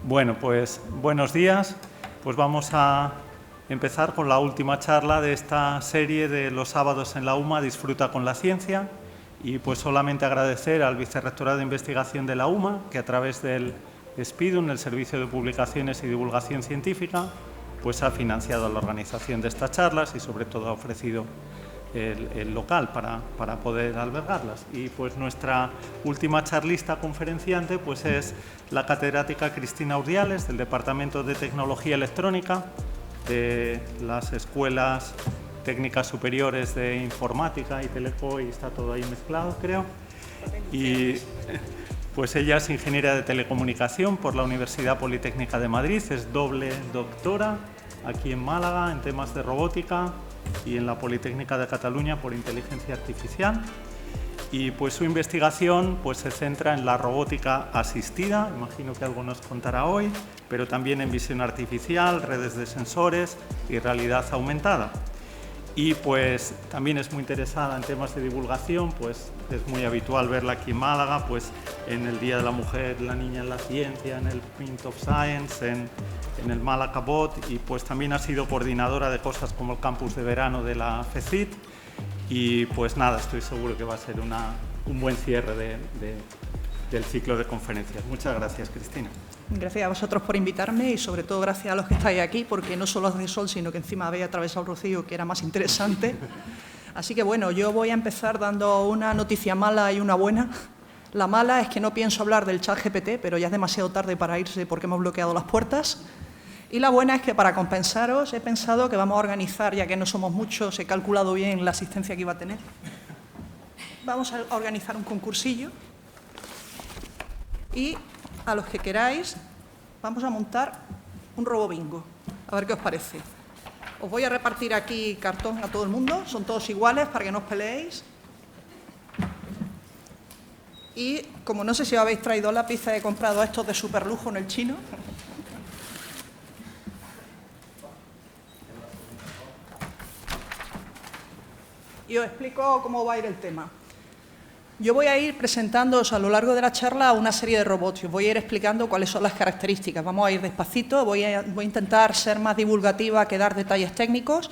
Bueno, pues buenos días. Pues vamos a empezar con la última charla de esta serie de los sábados en la UMA, Disfruta con la Ciencia. Y pues solamente agradecer al Vicerrectorado de Investigación de la UMA, que a través del SPIDUN, el Servicio de Publicaciones y Divulgación Científica, pues ha financiado la organización de estas charlas y sobre todo ha ofrecido el local para poder albergarlas. Y pues nuestra última charlista conferenciante pues es la catedrática Cristina Urdiales, del Departamento de Tecnología Electrónica de las Escuelas Técnicas Superiores de Informática y Teleco, y está todo ahí mezclado, creo. Y pues ella es ingeniera de telecomunicación por la Universidad Politécnica de Madrid, es doble doctora aquí en Málaga en temas de robótica y en la Politécnica de Cataluña por inteligencia artificial. Y pues su investigación pues se centra en la robótica asistida, imagino que algo nos contará hoy, pero también en visión artificial, redes de sensores y realidad aumentada. Y pues también es muy interesada en temas de divulgación, pues es muy habitual verla aquí en Málaga, pues en el Día de la Mujer, la Niña en la Ciencia, en el Print of Science, en el Málaga Bot, y pues también ha sido coordinadora de cosas como el campus de verano de la FECIT. Y pues nada, estoy seguro que va a ser un buen cierre del ciclo de conferencias. Muchas gracias, Cristina. Gracias a vosotros por invitarme y sobre todo gracias a los que estáis aquí, porque no solo hace sol, sino que encima habéis atravesado el rocío, que era más interesante. Así que bueno, yo voy a empezar dando una noticia mala y una buena. La mala es que no pienso hablar del ChatGPT, pero ya es demasiado tarde para irse porque hemos bloqueado las puertas. Y la buena es que para compensaros he pensado que vamos a organizar, ya que no somos muchos, he calculado bien la asistencia que iba a tener. Vamos a organizar un concursillo y a los que queráis vamos a montar un robo bingo. A ver qué os parece. Os voy a repartir aquí cartón a todo el mundo, son todos iguales para que no os peleéis. Y como no sé si os habéis traído lápices, he comprado estos de super lujo en el Chino. Y os explico cómo va a ir el tema. Yo voy a ir presentándoos a lo largo de la charla una serie de robots y os voy a ir explicando cuáles son las características. Vamos a ir despacito, voy a intentar ser más divulgativa que dar detalles técnicos,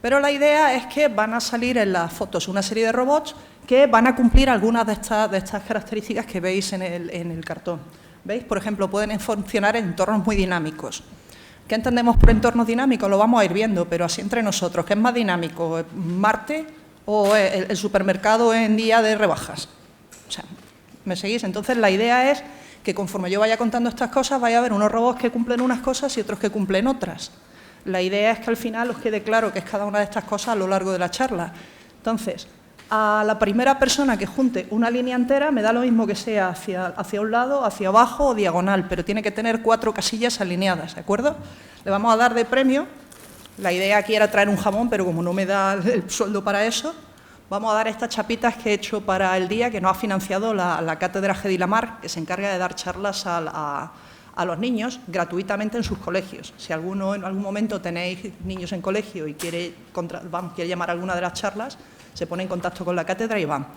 pero la idea es que van a salir en las fotos una serie de robots que van a cumplir algunas de estas características que veis en el cartón. ¿Veis? Por ejemplo, pueden funcionar en entornos muy dinámicos. ¿Qué entendemos por entornos dinámicos? Lo vamos a ir viendo, pero así entre nosotros. ¿Qué es más dinámico? ¿Marte o el supermercado en día de rebajas? O sea, ¿me seguís? Entonces, la idea es que conforme yo vaya contando estas cosas, vaya a haber unos robots que cumplen unas cosas y otros que cumplen otras. La idea es que al final os quede claro qué es cada una de estas cosas a lo largo de la charla. Entonces, a la primera persona que junte una línea entera, me da lo mismo que sea hacia un lado, hacia abajo o diagonal, pero tiene que tener 4 casillas alineadas, ¿de acuerdo? Le vamos a dar de premio. La idea aquí era traer un jamón, pero como no me da el sueldo para eso, vamos a dar estas chapitas que he hecho para el día, que nos ha financiado la Cátedra Gedi Lamar, que se encarga de dar charlas a los niños gratuitamente en sus colegios. Si alguno en algún momento tenéis niños en colegio y quiere llamar a alguna de las charlas, se pone en contacto con la cátedra y van.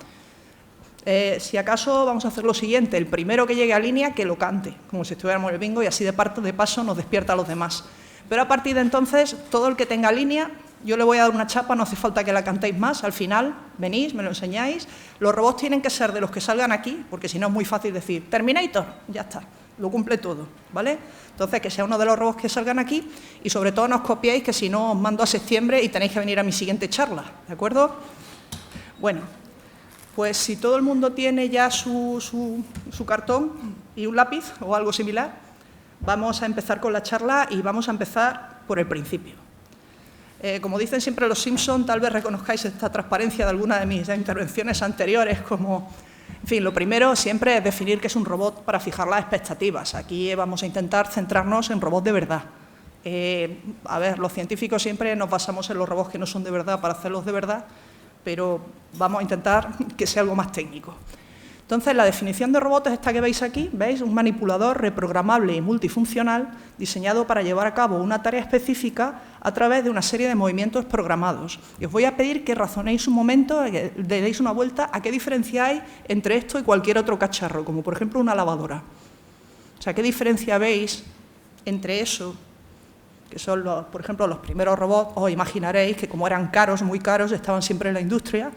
Si acaso vamos a hacer lo siguiente, el primero que llegue a línea que lo cante, como si estuviéramos en el bingo, y así de paso nos despierta a los demás. Pero a partir de entonces, todo el que tenga línea, yo le voy a dar una chapa, no hace falta que la cantéis más, al final venís, me lo enseñáis. Los robots tienen que ser de los que salgan aquí, porque si no es muy fácil decir Terminator, ya está, lo cumple todo, ¿vale? Entonces, que sea uno de los robots que salgan aquí y sobre todo no os copiéis, que si no os mando a septiembre y tenéis que venir a mi siguiente charla, ¿de acuerdo? Bueno, pues si todo el mundo tiene ya su cartón y un lápiz o algo similar, vamos a empezar con la charla y vamos a empezar por el principio. Como dicen siempre los Simpson, tal vez reconozcáis esta transparencia de alguna de mis intervenciones anteriores, como, en fin, lo primero siempre es definir qué es un robot para fijar las expectativas. Aquí vamos a intentar centrarnos en robots de verdad. A ver, los científicos siempre nos basamos en los robots que no son de verdad para hacerlos de verdad, pero vamos a intentar que sea algo más técnico. Entonces, la definición de robot es esta que veis aquí, ¿veis? Un manipulador reprogramable y multifuncional diseñado para llevar a cabo una tarea específica a través de una serie de movimientos programados. Y os voy a pedir que razonéis un momento, que le deis una vuelta a qué diferenciáis entre esto y cualquier otro cacharro, como por ejemplo una lavadora. O sea, ¿qué diferencia veis entre eso, que son, por ejemplo, los primeros robots? Os imaginaréis que como eran caros, muy caros, estaban siempre en la industria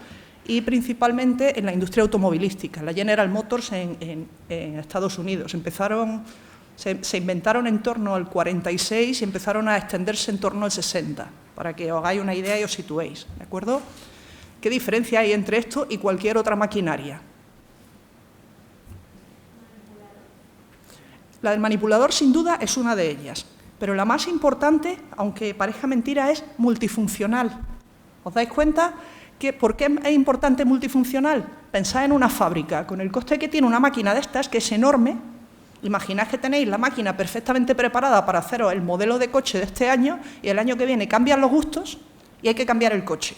y principalmente en la industria automovilística. La General Motors en Estados Unidos se inventaron en torno al 46 y empezaron a extenderse en torno al 60, para que os hagáis una idea y os situéis, ¿de acuerdo? ¿Qué diferencia hay entre esto y cualquier otra maquinaria? La del manipulador, sin duda, es una de ellas, pero la más importante, aunque parezca mentira, es multifuncional. ¿Os dais cuenta? ¿Por qué es importante multifuncional? Pensad en una fábrica, con el coste que tiene una máquina de estas, que es enorme. Imaginad que tenéis la máquina perfectamente preparada para haceros el modelo de coche de este año y el año que viene cambian los gustos y hay que cambiar el coche.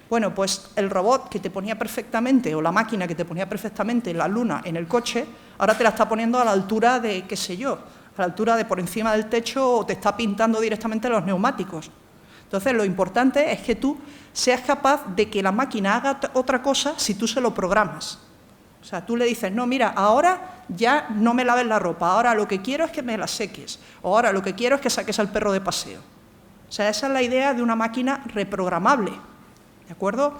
Bueno, pues el robot que te ponía perfectamente, o la máquina que te ponía perfectamente la luna en el coche, ahora te la está poniendo a la altura de, qué sé yo, a la altura de por encima del techo, o te está pintando directamente los neumáticos. Entonces, lo importante es que tú seas capaz de que la máquina haga otra cosa si tú se lo programas. O sea, tú le dices, no, mira, ahora ya no me laves la ropa, ahora lo que quiero es que me la seques, o ahora lo que quiero es que saques al perro de paseo. O sea, esa es la idea de una máquina reprogramable, ¿de acuerdo?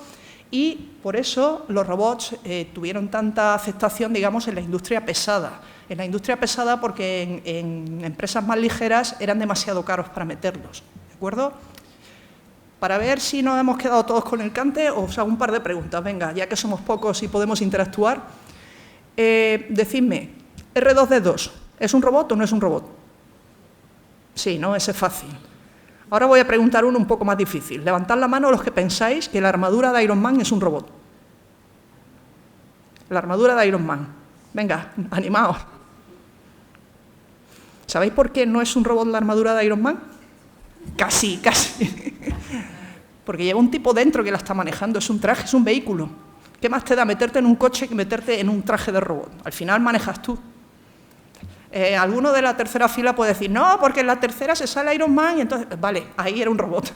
Y por eso los robots tuvieron tanta aceptación, digamos, en la industria pesada. En la industria pesada porque en empresas más ligeras eran demasiado caros para meterlos, ¿de acuerdo? Para ver si nos hemos quedado todos con el cante, os hago un par de preguntas. Venga, ya que somos pocos y podemos interactuar, decidme, R2D2, ¿es un robot o no es un robot? Sí, ¿no? Ese es fácil. Ahora voy a preguntar uno un poco más difícil. Levantad la mano los que pensáis que la armadura de Iron Man es un robot. La armadura de Iron Man. Venga, animaos. ¿Sabéis por qué no es un robot la armadura de Iron Man? Casi, casi. Porque lleva un tipo dentro que la está manejando, es un traje, es un vehículo. ¿Qué más te da meterte en un coche que meterte en un traje de robot? Al final manejas tú. Alguno de la tercera fila puede decir, no, porque en la tercera se sale Iron Man y entonces, vale, ahí era un robot.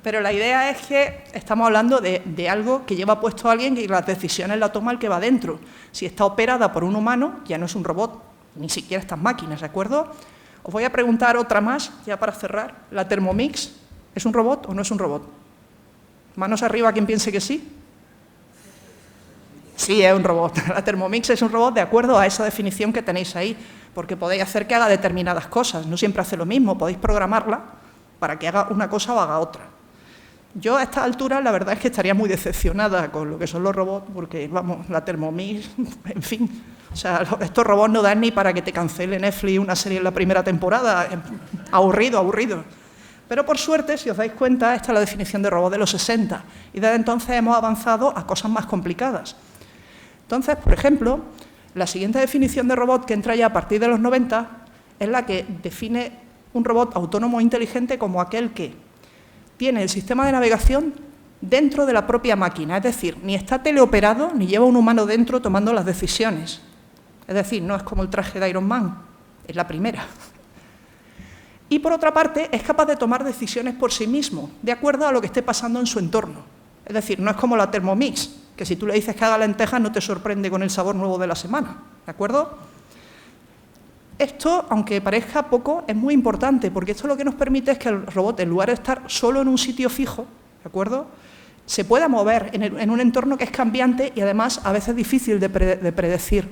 Pero la idea es que estamos hablando de algo que lleva puesto a alguien y las decisiones las toma el que va dentro. Si está operada por un humano, ya no es un robot, ni siquiera estas máquinas, ¿de acuerdo? Os voy a preguntar otra más, ya para cerrar. ¿La Thermomix es un robot o no es un robot? Manos arriba quien piense que sí. Sí, es un robot. La Thermomix es un robot de acuerdo a esa definición que tenéis ahí, porque podéis hacer que haga determinadas cosas, no siempre hace lo mismo, podéis programarla para que haga una cosa o haga otra. Yo a esta altura la verdad es que estaría muy decepcionada con lo que son los robots, porque, vamos, la Thermomix, en fin, o sea, estos robots no dan ni para que te cancele Netflix una serie en la primera temporada, aburrido, aburrido. Pero por suerte, si os dais cuenta, esta es la definición de robot de los 60, y desde entonces hemos avanzado a cosas más complicadas. Entonces, por ejemplo, la siguiente definición de robot que entra ya a partir de los 90 es la que define un robot autónomo e inteligente como aquel que tiene el sistema de navegación dentro de la propia máquina, es decir, ni está teleoperado ni lleva un humano dentro tomando las decisiones. Es decir, no es como el traje de Iron Man, es la primera. Y por otra parte, es capaz de tomar decisiones por sí mismo, de acuerdo a lo que esté pasando en su entorno. Es decir, no es como la Thermomix, que si tú le dices que haga lentejas no te sorprende con el sabor nuevo de la semana, ¿de acuerdo? Esto, aunque parezca poco, es muy importante, porque esto lo que nos permite es que el robot, en lugar de estar solo en un sitio fijo, ¿de acuerdo?, se pueda mover en un entorno que es cambiante y además a veces difícil de predecir.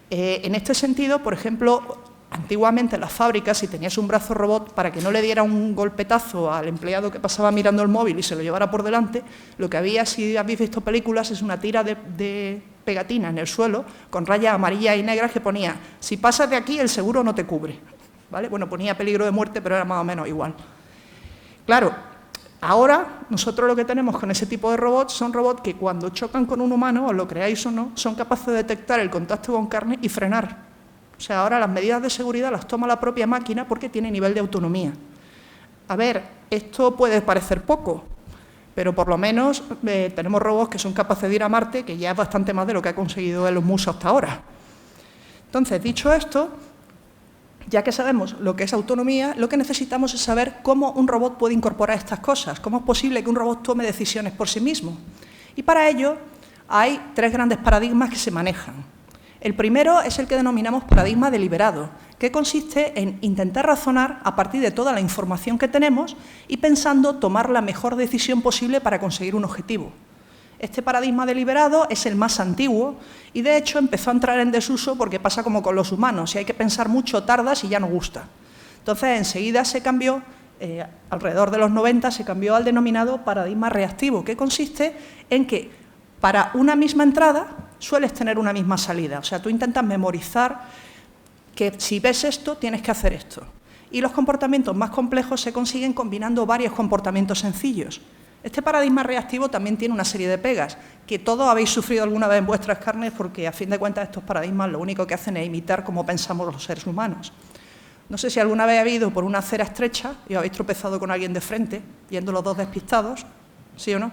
En este sentido, por ejemplo, antiguamente en las fábricas, si tenías un brazo robot, para que no le diera un golpetazo al empleado que pasaba mirando el móvil y se lo llevara por delante, lo que había, si habéis visto películas, es una tira de pegatina en el suelo con rayas amarillas y negras que ponía, si pasas de aquí el seguro no te cubre, ¿vale? Bueno, ponía peligro de muerte, pero era más o menos igual. Claro, ahora nosotros lo que tenemos con ese tipo de robots son robots que cuando chocan con un humano, os lo creáis o no, son capaces de detectar el contacto con carne y frenar. O sea, ahora las medidas de seguridad las toma la propia máquina porque tiene nivel de autonomía. A ver, esto puede parecer poco, pero por lo menos tenemos robots que son capaces de ir a Marte, que ya es bastante más de lo que ha conseguido Elon Musk hasta ahora. Entonces, dicho esto, ya que sabemos lo que es autonomía, lo que necesitamos es saber cómo un robot puede incorporar estas cosas, cómo es posible que un robot tome decisiones por sí mismo. Y para ello hay tres grandes paradigmas que se manejan. El primero es el que denominamos paradigma deliberado, que consiste en intentar razonar a partir de toda la información que tenemos y pensando tomar la mejor decisión posible para conseguir un objetivo. Este paradigma deliberado es el más antiguo y, de hecho, empezó a entrar en desuso porque pasa como con los humanos. Si hay que pensar mucho, tardas y ya no gusta. Entonces, enseguida se cambió, alrededor de los 90, se cambió al denominado paradigma reactivo, que consiste en que para una misma entrada sueles tener una misma salida. O sea, tú intentas memorizar que si ves esto, tienes que hacer esto. Y los comportamientos más complejos se consiguen combinando varios comportamientos sencillos. Este paradigma reactivo también tiene una serie de pegas, que todos habéis sufrido alguna vez en vuestras carnes, porque a fin de cuentas estos paradigmas lo único que hacen es imitar cómo pensamos los seres humanos. No sé si alguna vez habéis ido por una acera estrecha y habéis tropezado con alguien de frente, yendo los dos despistados, ¿sí o no?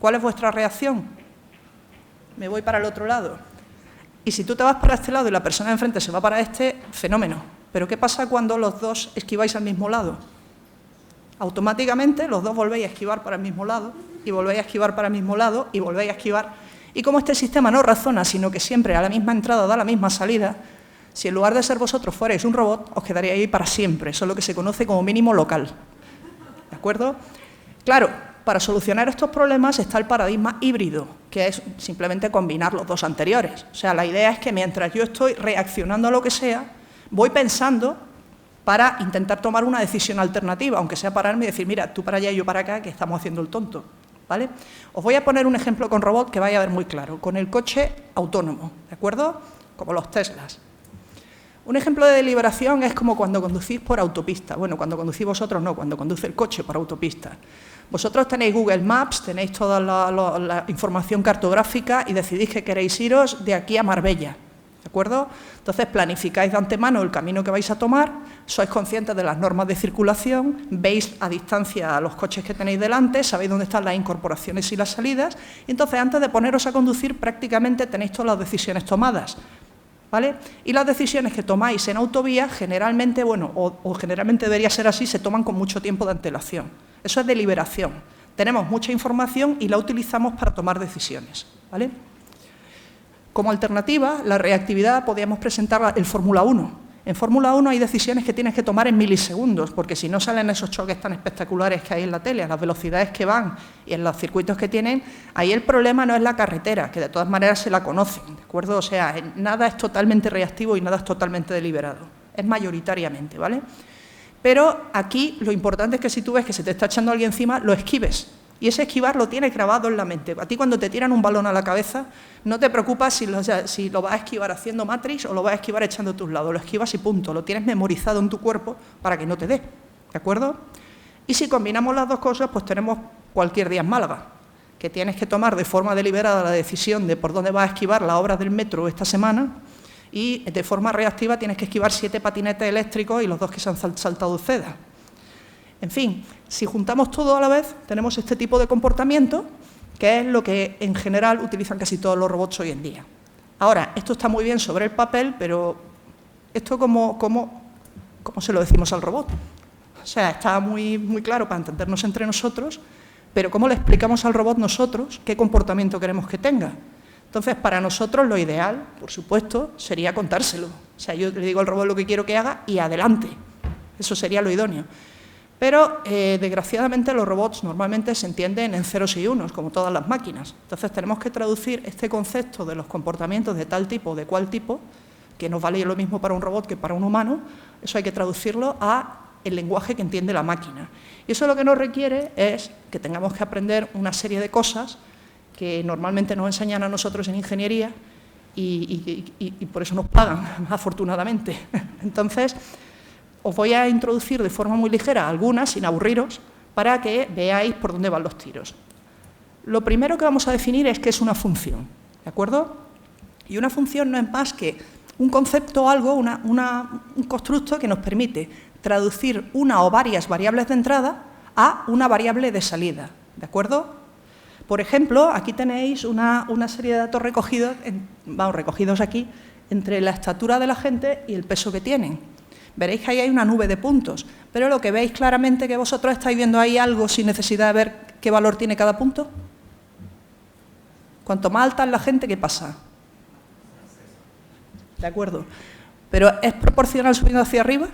¿Cuál es vuestra reacción? Me voy para el otro lado. Y si tú te vas para este lado y la persona de enfrente se va para este, fenómeno. Pero ¿qué pasa cuando los dos esquiváis al mismo lado? Automáticamente los dos volvéis a esquivar para el mismo lado, y volvéis a esquivar para el mismo lado, y volvéis a esquivar. Y como este sistema no razona, sino que siempre a la misma entrada da la misma salida, si en lugar de ser vosotros fuerais un robot, os quedaríais ahí para siempre. Eso es lo que se conoce como mínimo local. ¿De acuerdo? Claro, para solucionar estos problemas está el paradigma híbrido, que es simplemente combinar los dos anteriores. O sea, la idea es que mientras yo estoy reaccionando a lo que sea, voy pensando para intentar tomar una decisión alternativa, aunque sea pararme y decir, mira, tú para allá y yo para acá, que estamos haciendo el tonto, ¿vale? Os voy a poner un ejemplo con robot que vaya a ver muy claro, con el coche autónomo, ¿de acuerdo? Como los Teslas. Un ejemplo de deliberación es como cuando conducís por autopista. Bueno, cuando conducís vosotros no, cuando conduce el coche por autopista. Vosotros tenéis Google Maps, tenéis toda la información cartográfica y decidís que queréis iros de aquí a Marbella. ¿De acuerdo? Entonces planificáis de antemano el camino que vais a tomar, sois conscientes de las normas de circulación, veis a distancia a los coches que tenéis delante, sabéis dónde están las incorporaciones y las salidas, y entonces antes de poneros a conducir prácticamente tenéis todas las decisiones tomadas, ¿vale? Y las decisiones que tomáis en autovía generalmente, bueno, o generalmente debería ser así, se toman con mucho tiempo de antelación. Eso es deliberación. Tenemos mucha información y la utilizamos para tomar decisiones, ¿vale? Como alternativa, la reactividad podríamos presentar el Fórmula 1. En Fórmula 1 hay decisiones que tienes que tomar en milisegundos, porque si no salen esos choques tan espectaculares que hay en la tele, a las velocidades que van y en los circuitos que tienen, ahí el problema no es la carretera, que de todas maneras se la conocen, ¿de acuerdo? O sea, nada es totalmente reactivo y nada es totalmente deliberado, es mayoritariamente, ¿vale? Pero aquí lo importante es que si tú ves que se te está echando alguien encima, lo esquives. Y ese esquivar lo tienes grabado en la mente. A ti cuando te tiran un balón a la cabeza, no te preocupas si lo vas a esquivar haciendo Matrix o lo vas a esquivar echando a tus lados. Lo esquivas y punto. Lo tienes memorizado en tu cuerpo para que no te dé. ¿De acuerdo? Y si combinamos las dos cosas, pues tenemos cualquier día en Málaga, que tienes que tomar de forma deliberada la decisión de por dónde vas a esquivar las obras del metro esta semana y de forma reactiva tienes que esquivar 7 patinetes eléctricos y los 2 que se han saltado Uceda. En fin, si juntamos todo a la vez, tenemos este tipo de comportamiento, que es lo que en general utilizan casi todos los robots hoy en día. Ahora, esto está muy bien sobre el papel, pero ¿esto cómo se lo decimos al robot? O sea, está muy claro para entendernos entre nosotros, pero ¿cómo le explicamos al robot nosotros qué comportamiento queremos que tenga? Entonces, para nosotros lo ideal, por supuesto, sería contárselo. O sea, yo le digo al robot lo que quiero que haga y adelante. Eso sería lo idóneo. Pero, desgraciadamente, los robots normalmente se entienden en ceros y unos, como todas las máquinas. Entonces, tenemos que traducir este concepto de los comportamientos de tal tipo o de cual tipo, que nos vale lo mismo para un robot que para un humano, eso hay que traducirlo a el lenguaje que entiende la máquina. Y eso lo que nos requiere es que tengamos que aprender una serie de cosas que normalmente nos enseñan a nosotros en ingeniería y por eso nos pagan, afortunadamente. Entonces, os voy a introducir de forma muy ligera algunas, sin aburriros, para que veáis por dónde van los tiros. Lo primero que vamos a definir es qué es una función, ¿de acuerdo? Y una función no es más que un concepto o algo, un constructo que nos permite traducir una o varias variables de entrada a una variable de salida, ¿de acuerdo? Por ejemplo, aquí tenéis una serie de datos recogidos aquí entre la estatura de la gente y el peso que tienen. Veréis que ahí hay una nube de puntos, pero lo que veis claramente que vosotros estáis viendo ahí algo sin necesidad de ver qué valor tiene cada punto. Cuanto más alta es la gente, ¿qué pasa? ¿de acuerdo? Pero ¿es proporcional subiendo hacia arriba?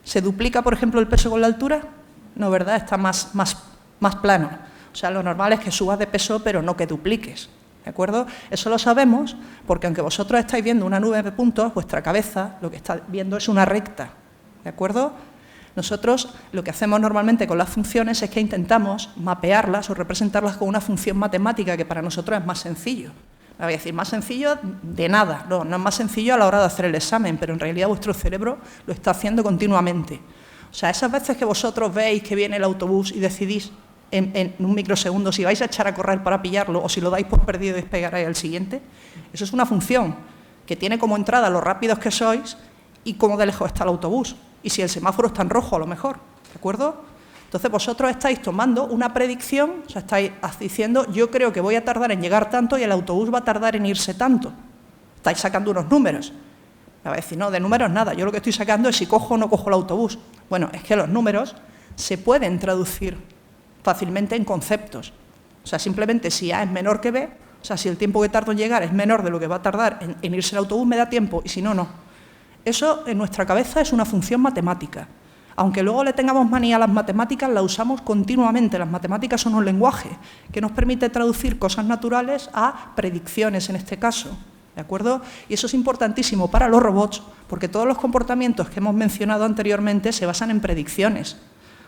¿Se duplica, por ejemplo, el peso con la altura? No, ¿verdad? Está más plano. O sea, lo normal es que subas de peso, pero no que dupliques, ¿de acuerdo? Eso lo sabemos porque aunque vosotros estáis viendo una nube de puntos, vuestra cabeza lo que está viendo es una recta, ¿de acuerdo? Nosotros lo que hacemos normalmente con las funciones es que intentamos mapearlas o representarlas con una función matemática que para nosotros es más sencillo. Me voy a decir, más sencillo de nada, no es más sencillo a la hora de hacer el examen, pero en realidad vuestro cerebro lo está haciendo continuamente. O sea, esas veces que vosotros veis que viene el autobús y decidís en un microsegundo si vais a echar a correr para pillarlo o si lo dais por perdido y despegaréis al siguiente, eso es una función que tiene como entrada lo rápidos que sois y cómo de lejos está el autobús. Y si el semáforo está en rojo, a lo mejor, ¿de acuerdo? Entonces, vosotros estáis tomando una predicción, o sea, estáis diciendo, yo creo que voy a tardar en llegar tanto y el autobús va a tardar en irse tanto. Estáis sacando unos números. Me va a decir, no, de números nada, yo lo que estoy sacando es si cojo o no cojo el autobús. Bueno, es que los números se pueden traducir fácilmente en conceptos. O sea, simplemente si A es menor que B, o sea, si el tiempo que tardo en llegar es menor de lo que va a tardar en irse el autobús, me da tiempo, y si no, no. Eso en nuestra cabeza es una función matemática. Aunque luego le tengamos manía a las matemáticas, la usamos continuamente. Las matemáticas son un lenguaje que nos permite traducir cosas naturales a predicciones, en este caso, ¿de acuerdo? Y eso es importantísimo para los robots, porque todos los comportamientos que hemos mencionado anteriormente se basan en predicciones.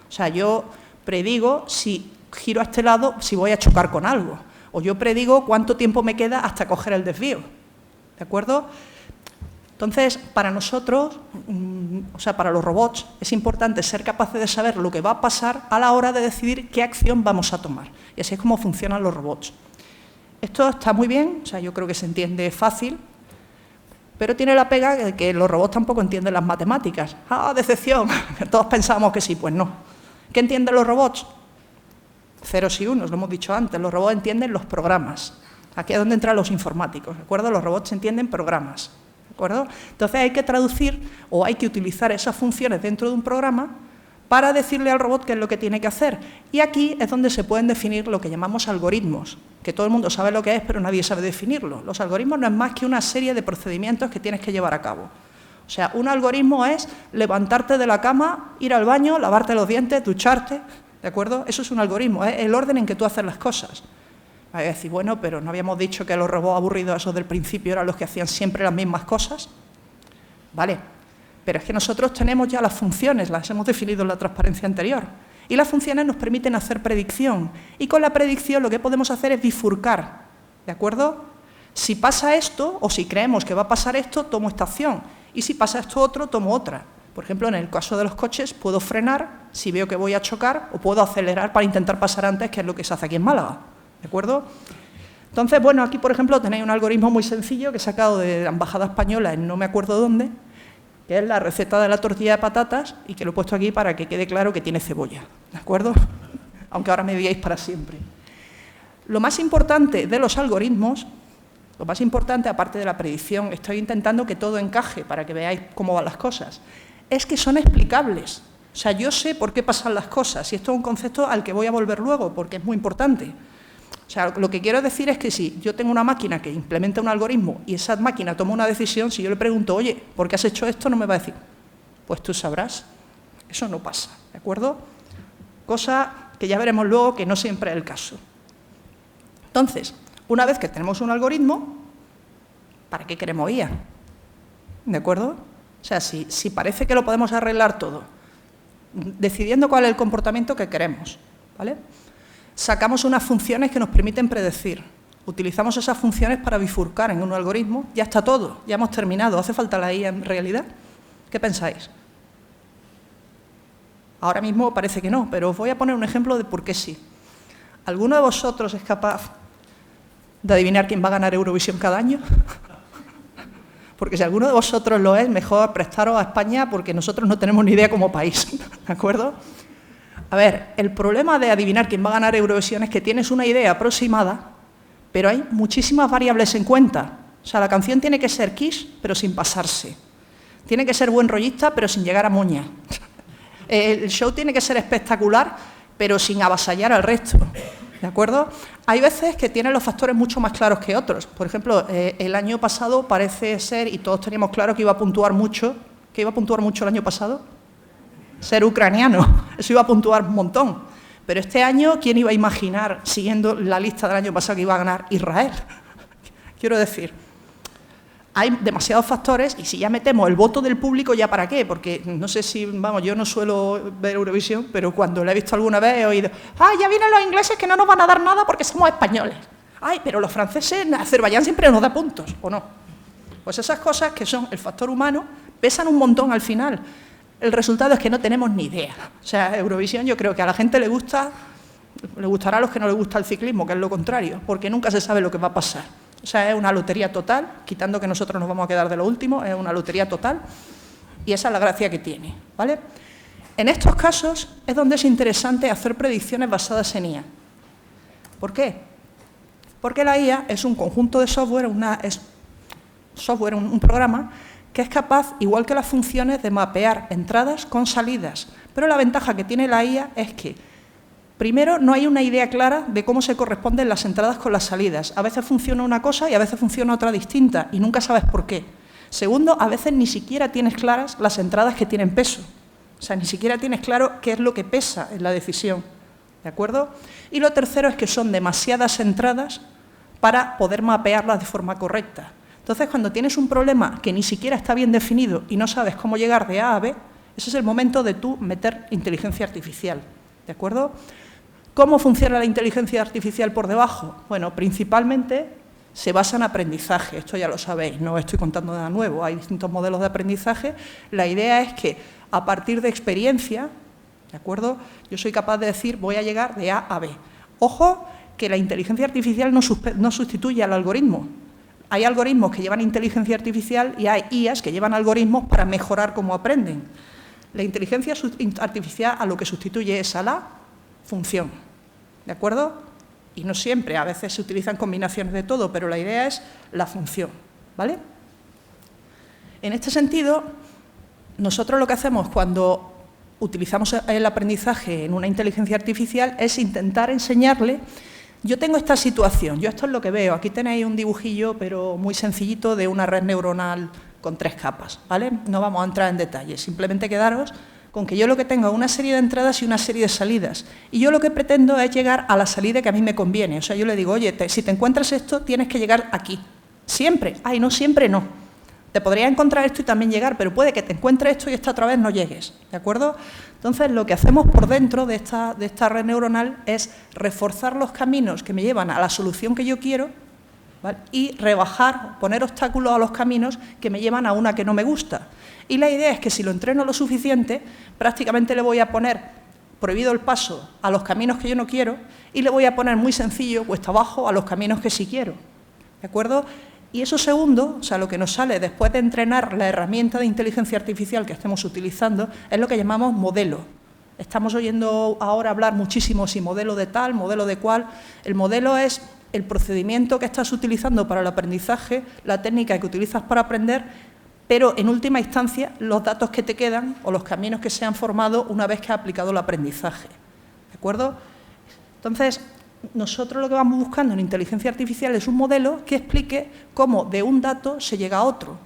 O sea, yo predigo si giro a este lado, si voy a chocar con algo. O yo predigo cuánto tiempo me queda hasta coger el desvío, ¿de acuerdo? Entonces, para nosotros, o sea, para los robots, es importante ser capaces de saber lo que va a pasar a la hora de decidir qué acción vamos a tomar. Y así es como funcionan los robots. Esto está muy bien, o sea, yo creo que se entiende fácil, pero tiene la pega de que los robots tampoco entienden las matemáticas. ¡Ah, decepción! Todos pensábamos que sí, pues no. ¿Qué entienden los robots? Ceros y unos, lo hemos dicho antes. Los robots entienden los programas. Aquí es donde entran los informáticos, ¿de acuerdo? Los robots entienden programas. ¿De acuerdo? Entonces hay que traducir o hay que utilizar esas funciones dentro de un programa para decirle al robot qué es lo que tiene que hacer. Y aquí es donde se pueden definir lo que llamamos algoritmos, que todo el mundo sabe lo que es, pero nadie sabe definirlo. Los algoritmos no es más que una serie de procedimientos que tienes que llevar a cabo. O sea, un algoritmo es levantarte de la cama, ir al baño, lavarte los dientes, ducharte, ¿de acuerdo? Eso es un algoritmo, es el orden en que tú haces las cosas. Hay que decir, bueno, pero ¿no habíamos dicho que los robots aburridos esos del principio eran los que hacían siempre las mismas cosas? Vale, pero es que nosotros tenemos ya las funciones, las hemos definido en la transparencia anterior, y las funciones nos permiten hacer predicción, y con la predicción lo que podemos hacer es bifurcar, ¿de acuerdo? Si pasa esto, o si creemos que va a pasar esto, tomo esta acción, y si pasa esto otro, tomo otra. Por ejemplo, en el caso de los coches, puedo frenar si veo que voy a chocar, o puedo acelerar para intentar pasar antes, que es lo que se hace aquí en Málaga. ¿De acuerdo? Entonces, bueno, aquí, por ejemplo, tenéis un algoritmo muy sencillo que he sacado de la Embajada Española en no me acuerdo dónde, que es la receta de la tortilla de patatas y que lo he puesto aquí para que quede claro que tiene cebolla. ¿De acuerdo? Aunque ahora me digáis para siempre. Lo más importante de los algoritmos, lo más importante, aparte de la predicción, estoy intentando que todo encaje para que veáis cómo van las cosas, es que son explicables. O sea, yo sé por qué pasan las cosas y esto es un concepto al que voy a volver luego porque es muy importante. O sea, lo que quiero decir es que si yo tengo una máquina que implementa un algoritmo y esa máquina toma una decisión, si yo le pregunto, oye, ¿por qué has hecho esto? No me va a decir, pues tú sabrás. Eso no pasa, ¿de acuerdo? Cosa que ya veremos luego que no siempre es el caso. Entonces, una vez que tenemos un algoritmo, ¿para qué queremos IA? ¿De acuerdo? O sea, si parece que lo podemos arreglar todo, decidiendo cuál es el comportamiento que queremos, ¿vale? Sacamos unas funciones que nos permiten predecir. Utilizamos esas funciones para bifurcar en un algoritmo. Ya está todo, ya hemos terminado. ¿Hace falta la IA en realidad? ¿Qué pensáis? Ahora mismo parece que no, pero os voy a poner un ejemplo de por qué sí. ¿Alguno de vosotros es capaz de adivinar quién va a ganar Eurovisión cada año? Porque si alguno de vosotros lo es, mejor prestaros a España porque nosotros no tenemos ni idea como país, ¿de acuerdo? A ver, el problema de adivinar quién va a ganar Eurovisión es que tienes una idea aproximada, pero hay muchísimas variables en cuenta. O sea, la canción tiene que ser quiche, pero sin pasarse. Tiene que ser buen rollista, pero sin llegar a moña. El show tiene que ser espectacular, pero sin avasallar al resto. ¿De acuerdo? Hay veces que tienen los factores mucho más claros que otros. Por ejemplo, el año pasado parece ser, y todos teníamos claro que iba a puntuar mucho. ¿Qué iba a puntuar mucho el año pasado? Ser ucraniano. Eso iba a puntuar un montón. Pero este año, ¿quién iba a imaginar, siguiendo la lista del año pasado, que iba a ganar Israel? Quiero decir, hay demasiados factores y si ya metemos el voto del público, ¿ya para qué? Porque no sé si, vamos, yo no suelo ver Eurovisión, pero cuando la he visto alguna vez he oído, ¡ay, ya vienen los ingleses que no nos van a dar nada porque somos españoles! ¡Ay, pero los franceses, en Azerbaiyán siempre nos da puntos! ¿O no? Pues esas cosas que son el factor humano pesan un montón al final. El resultado es que no tenemos ni idea. O sea, Eurovisión yo creo que a la gente le gustará a los que no les gusta el ciclismo, que es lo contrario, porque nunca se sabe lo que va a pasar. O sea, es una lotería total, quitando que nosotros nos vamos a quedar de lo último, es una lotería total y esa es la gracia que tiene, ¿vale? En estos casos es donde es interesante hacer predicciones basadas en IA. ¿Por qué? Porque la IA es un conjunto de software, un programa que es capaz, igual que las funciones, de mapear entradas con salidas. Pero la ventaja que tiene la IA es que primero, no hay una idea clara de cómo se corresponden las entradas con las salidas. A veces funciona una cosa y a veces funciona otra distinta y nunca sabes por qué. Segundo, a veces ni siquiera tienes claras las entradas que tienen peso. O sea, ni siquiera tienes claro qué es lo que pesa en la decisión. ¿De acuerdo? Y lo tercero es que son demasiadas entradas para poder mapearlas de forma correcta. Entonces, cuando tienes un problema que ni siquiera está bien definido y no sabes cómo llegar de A a B, ese es el momento de tú meter inteligencia artificial. ¿De acuerdo? ¿Cómo funciona la inteligencia artificial por debajo? Bueno, principalmente se basa en aprendizaje, esto ya lo sabéis, no os estoy contando nada nuevo, hay distintos modelos de aprendizaje. La idea es que a partir de experiencia, ¿de acuerdo? Yo soy capaz de decir, voy a llegar de A a B. Ojo, que la inteligencia artificial no sustituye al algoritmo. Hay algoritmos que llevan inteligencia artificial y hay IAs que llevan algoritmos para mejorar cómo aprenden. La inteligencia artificial a lo que sustituye es a la función, ¿de acuerdo? Y no siempre, a veces se utilizan combinaciones de todo, pero la idea es la función, ¿vale? En este sentido, nosotros lo que hacemos cuando utilizamos el aprendizaje en una inteligencia artificial es intentar enseñarle, yo tengo esta situación, yo esto es lo que veo, aquí tenéis un dibujillo, pero muy sencillito, de una red neuronal con 3 capas, ¿vale? No vamos a entrar en detalles, simplemente quedaros con que yo lo que tengo es una serie de entradas y una serie de salidas. Y yo lo que pretendo es llegar a la salida que a mí me conviene. O sea, yo le digo, oye, si te encuentras esto, tienes que llegar aquí. Siempre. Ay, no, siempre no. Te podrías encontrar esto y también llegar, pero puede que te encuentres esto y esta otra vez no llegues. ¿De acuerdo? Entonces, lo que hacemos por dentro de esta red neuronal es reforzar los caminos que me llevan a la solución que yo quiero, ¿vale? Y rebajar, poner obstáculos a los caminos que me llevan a una que no me gusta. Y la idea es que si lo entreno lo suficiente, prácticamente le voy a poner prohibido el paso a los caminos que yo no quiero y le voy a poner muy sencillo, cuesta abajo, a los caminos que sí quiero. ¿De acuerdo? Y eso segundo, o sea, lo que nos sale después de entrenar la herramienta de inteligencia artificial que estemos utilizando, es lo que llamamos modelo. Estamos oyendo ahora hablar muchísimo si modelo de tal, modelo de cual. El modelo es el procedimiento que estás utilizando para el aprendizaje, la técnica que utilizas para aprender, pero en última instancia los datos que te quedan o los caminos que se han formado una vez que has aplicado el aprendizaje. ¿De acuerdo? Entonces, nosotros lo que vamos buscando en inteligencia artificial es un modelo que explique cómo de un dato se llega a otro.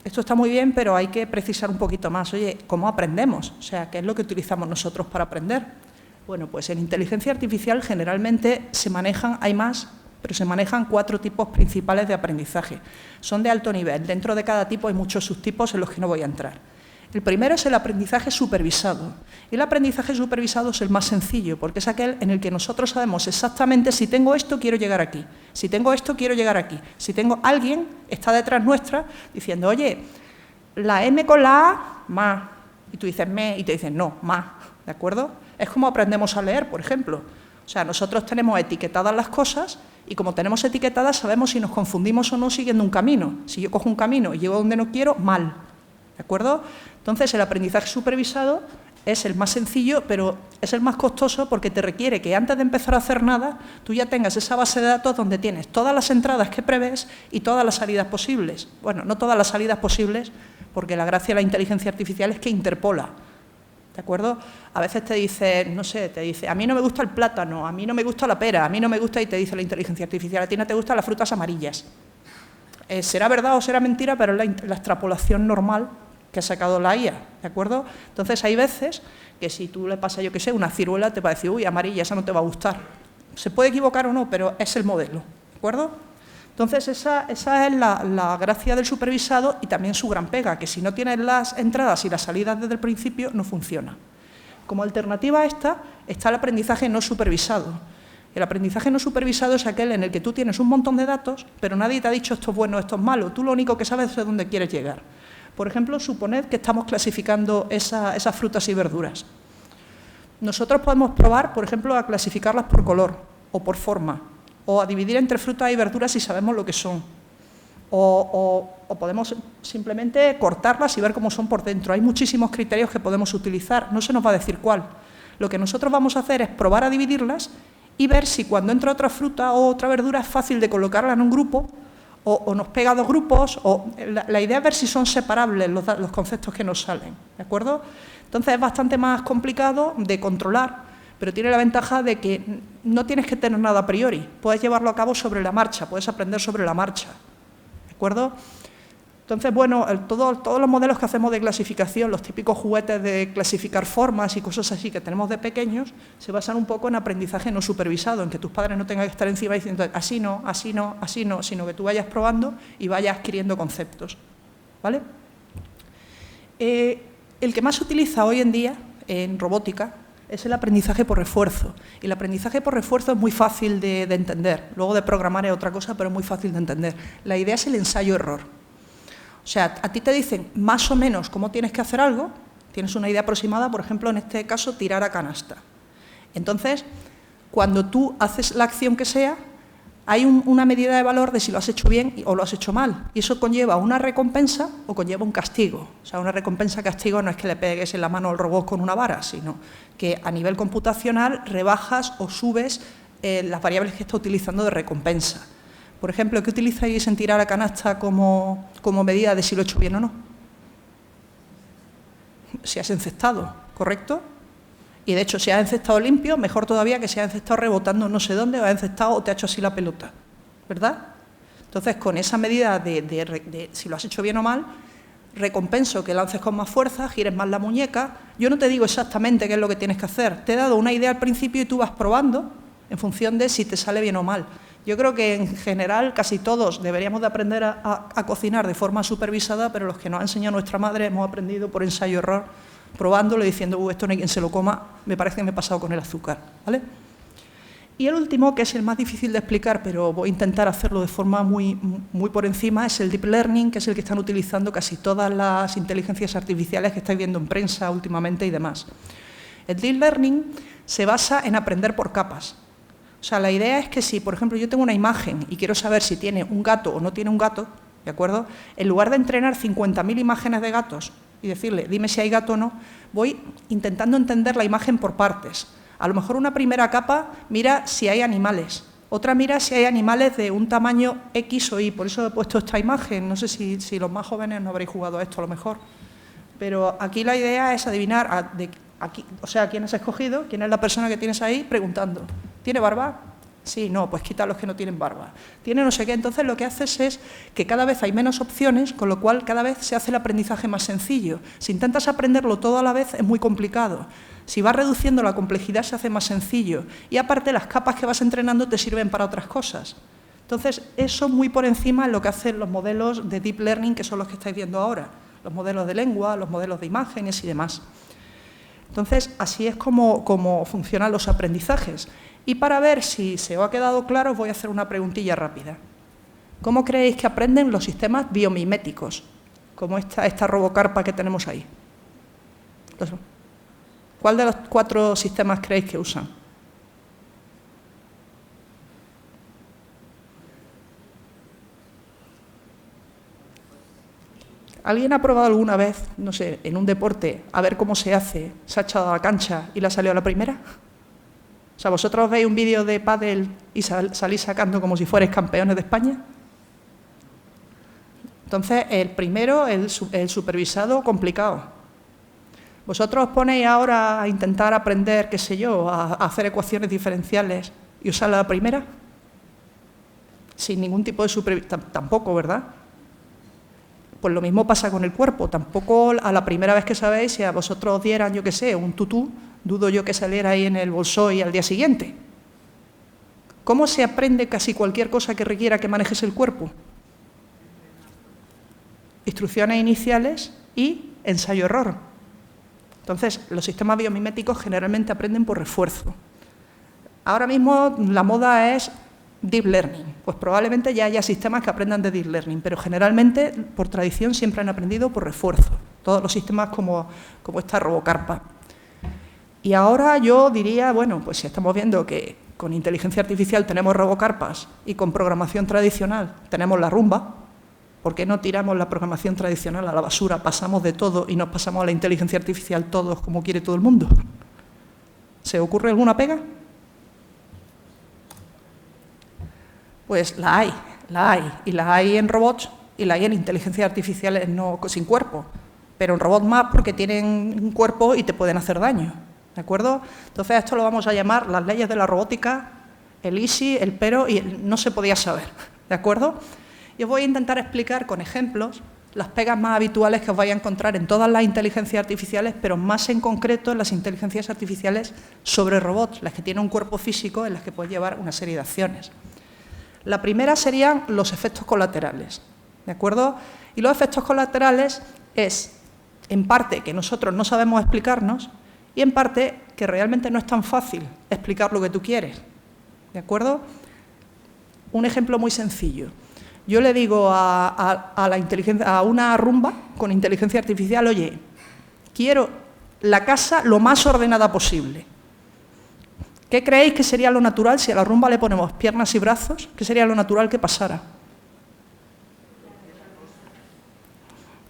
Esto está muy bien, pero hay que precisar un poquito más. Oye, ¿cómo aprendemos? O sea, ¿qué es lo que utilizamos nosotros para aprender? Bueno, pues en inteligencia artificial generalmente se manejan, hay más, pero se manejan 4 tipos principales de aprendizaje. Son de alto nivel. Dentro de cada tipo hay muchos subtipos en los que no voy a entrar. El primero es el aprendizaje supervisado. Y el aprendizaje supervisado es el más sencillo, porque es aquel en el que nosotros sabemos exactamente si tengo esto, quiero llegar aquí. Si tengo esto, quiero llegar aquí. Si tengo alguien, está detrás nuestra, diciendo, oye, la M con la A, ma. Y tú dices me, y te dicen no, ma. ¿De acuerdo? Es como aprendemos a leer, por ejemplo. O sea, nosotros tenemos etiquetadas las cosas y como tenemos etiquetadas sabemos si nos confundimos o no siguiendo un camino. Si yo cojo un camino y llego donde no quiero, mal. ¿De acuerdo? Entonces, el aprendizaje supervisado es el más sencillo, pero es el más costoso porque te requiere que antes de empezar a hacer nada, tú ya tengas esa base de datos donde tienes todas las entradas que prevés y todas las salidas posibles. Bueno, no todas las salidas posibles, porque la gracia de la inteligencia artificial es que interpola. ¿De acuerdo? A veces te dice, no sé, te dice, a mí no me gusta el plátano, a mí no me gusta la pera, a mí no me gusta, y te dice la inteligencia artificial, a ti no te gustan las frutas amarillas. Será verdad o será mentira, pero es la extrapolación normal que ha sacado la IA, ¿de acuerdo? Entonces, hay veces que si tú le pasas, yo qué sé, una ciruela, te va a decir, uy, amarilla, esa no te va a gustar. Se puede equivocar o no, pero es el modelo, ¿de acuerdo? Entonces, esa es la gracia del supervisado y también su gran pega, que si no tienes las entradas y las salidas desde el principio, no funciona. Como alternativa a esta, está el aprendizaje no supervisado. El aprendizaje no supervisado es aquel en el que tú tienes un montón de datos, pero nadie te ha dicho esto es bueno, esto es malo. Tú lo único que sabes es dónde quieres llegar. Por ejemplo, suponed que estamos clasificando esas frutas y verduras. Nosotros podemos probar, por ejemplo, a clasificarlas por color o por forma, o a dividir entre frutas y verduras si sabemos lo que son. O podemos simplemente cortarlas y ver cómo son por dentro. Hay muchísimos criterios que podemos utilizar, no se nos va a decir cuál. Lo que nosotros vamos a hacer es probar a dividirlas y ver si cuando entra otra fruta o otra verdura es fácil de colocarla en un grupo o nos pega dos grupos. La idea es ver si son separables los conceptos que nos salen, ¿de acuerdo? Entonces es bastante más complicado de controlar, pero tiene la ventaja de que no tienes que tener nada a priori, puedes llevarlo a cabo sobre la marcha, puedes aprender sobre la marcha, ¿de acuerdo? Entonces, bueno, todos los modelos que hacemos de clasificación, los típicos juguetes de clasificar formas y cosas así que tenemos de pequeños, se basan un poco en aprendizaje no supervisado, en que tus padres no tengan que estar encima diciendo así no, así no, así no, sino que tú vayas probando y vayas adquiriendo conceptos, ¿vale? El que más se utiliza hoy en día en robótica es el aprendizaje por refuerzo. Y el aprendizaje por refuerzo es muy fácil de entender. Luego de programar es otra cosa, pero es muy fácil de entender. La idea es el ensayo-error. O sea, a ti te dicen más o menos cómo tienes que hacer algo, tienes una idea aproximada, por ejemplo, en este caso, tirar a canasta. Entonces, cuando tú haces la acción que sea, hay una medida de valor de si lo has hecho bien o lo has hecho mal. Y eso conlleva una recompensa o conlleva un castigo. O sea, una recompensa-castigo no es que le pegues en la mano al robot con una vara, sino que a nivel computacional rebajas o subes las variables que está utilizando de recompensa. Por ejemplo, ¿qué utilizáis en tirar a canasta como medida de si lo he hecho bien o no? Si has encestado, ¿correcto? Y de hecho, si has encestado limpio, mejor todavía que si has encestado rebotando no sé dónde, o has encestado o te ha hecho así la pelota, ¿verdad? Entonces, con esa medida de si lo has hecho bien o mal, recompenso que lances con más fuerza, gires más la muñeca. Yo no te digo exactamente qué es lo que tienes que hacer. Te he dado una idea al principio y tú vas probando en función de si te sale bien o mal. Yo creo que en general casi todos deberíamos de aprender a cocinar de forma supervisada, pero los que nos ha enseñado nuestra madre hemos aprendido por ensayo-error, probándolo y diciendo, esto no hay quien se lo coma, me parece que me he pasado con el azúcar, ¿vale? Y el último, que es el más difícil de explicar, pero voy a intentar hacerlo de forma muy por encima, es el Deep Learning, que es el que están utilizando casi todas las inteligencias artificiales que estáis viendo en prensa últimamente y demás. El Deep Learning se basa en aprender por capas. O sea, la idea es que si, por ejemplo, yo tengo una imagen y quiero saber si tiene un gato o no tiene un gato, ¿de acuerdo? En lugar de entrenar 50.000 imágenes de gatos y decirle, dime si hay gato o no, voy intentando entender la imagen por partes. A lo mejor una primera capa mira si hay animales, otra mira si hay animales de un tamaño X o Y, por eso he puesto esta imagen. No sé si los más jóvenes no habréis jugado a esto a lo mejor, pero aquí la idea es adivinar, o sea, quién has escogido, quién es la persona que tienes ahí, preguntando, ¿tiene barba? Sí, no, pues quita los que no tienen barba. Tiene no sé qué, entonces lo que haces es que cada vez hay menos opciones, con lo cual cada vez se hace el aprendizaje más sencillo. Si intentas aprenderlo todo a la vez es muy complicado. Si vas reduciendo la complejidad se hace más sencillo. Y aparte las capas que vas entrenando te sirven para otras cosas. Entonces eso muy por encima es lo que hacen los modelos de Deep Learning, que son los que estáis viendo ahora. Los modelos de lengua, los modelos de imágenes y demás. Entonces así es como funcionan los aprendizajes. Y para ver si se os ha quedado claro, os voy a hacer una preguntilla rápida. ¿Cómo creéis que aprenden los sistemas biomiméticos? Como esta robocarpa que tenemos ahí. ¿Cuál de los 4 sistemas creéis que usan? ¿Alguien ha probado alguna vez, no sé, en un deporte, a ver cómo se hace, se ha echado a la cancha y le ha salido a la primera? O sea, ¿vosotros veis un vídeo de pádel y salís sacando como si fuerais campeones de España? Entonces, el primero, el supervisado, complicado. ¿Vosotros os ponéis ahora a intentar aprender, qué sé yo, a hacer ecuaciones diferenciales y usar la primera? Sin ningún tipo de supervisión. Tampoco, ¿verdad? Pues lo mismo pasa con el cuerpo. Tampoco a la primera vez que sabéis, si a vosotros os dieran, yo qué sé, un tutú, dudo yo que saliera ahí en el bolsoy al día siguiente. ¿Cómo se aprende casi cualquier cosa que requiera que manejes el cuerpo? Instrucciones iniciales y ensayo-error. Entonces, los sistemas biomiméticos generalmente aprenden por refuerzo. Ahora mismo la moda es Deep Learning. Pues probablemente ya haya sistemas que aprendan de Deep Learning, pero generalmente, por tradición, siempre han aprendido por refuerzo. Todos los sistemas como esta Robocarpa. Y ahora yo diría, bueno, pues si estamos viendo que con inteligencia artificial tenemos Robocarpas y con programación tradicional tenemos la rumba, ¿por qué no tiramos la programación tradicional a la basura, pasamos de todo y nos pasamos a la inteligencia artificial todos como quiere todo el mundo? ¿Se ocurre alguna pega? Pues la hay. Y la hay en robots y la hay en inteligencias artificiales no, sin cuerpo. Pero en robots más porque tienen un cuerpo y te pueden hacer daño. ¿De acuerdo? Entonces, esto lo vamos a llamar las leyes de la robótica, el easy, el pero y el no se podía saber. ¿De acuerdo? Y os voy a intentar explicar con ejemplos las pegas más habituales que os vais a encontrar en todas las inteligencias artificiales, pero más en concreto en las inteligencias artificiales sobre robots, las que tienen un cuerpo físico en las que puedes llevar una serie de acciones. La primera serían los efectos colaterales. ¿De acuerdo? Y los efectos colaterales es, en parte, que nosotros no sabemos explicarnos y, en parte, que realmente no es tan fácil explicar lo que tú quieres. ¿De acuerdo? Un ejemplo muy sencillo. Yo le digo a una rumba con inteligencia artificial, oye, quiero la casa lo más ordenada posible. ¿Qué creéis que sería lo natural si a la rumba le ponemos piernas y brazos? ¿Qué sería lo natural que pasara?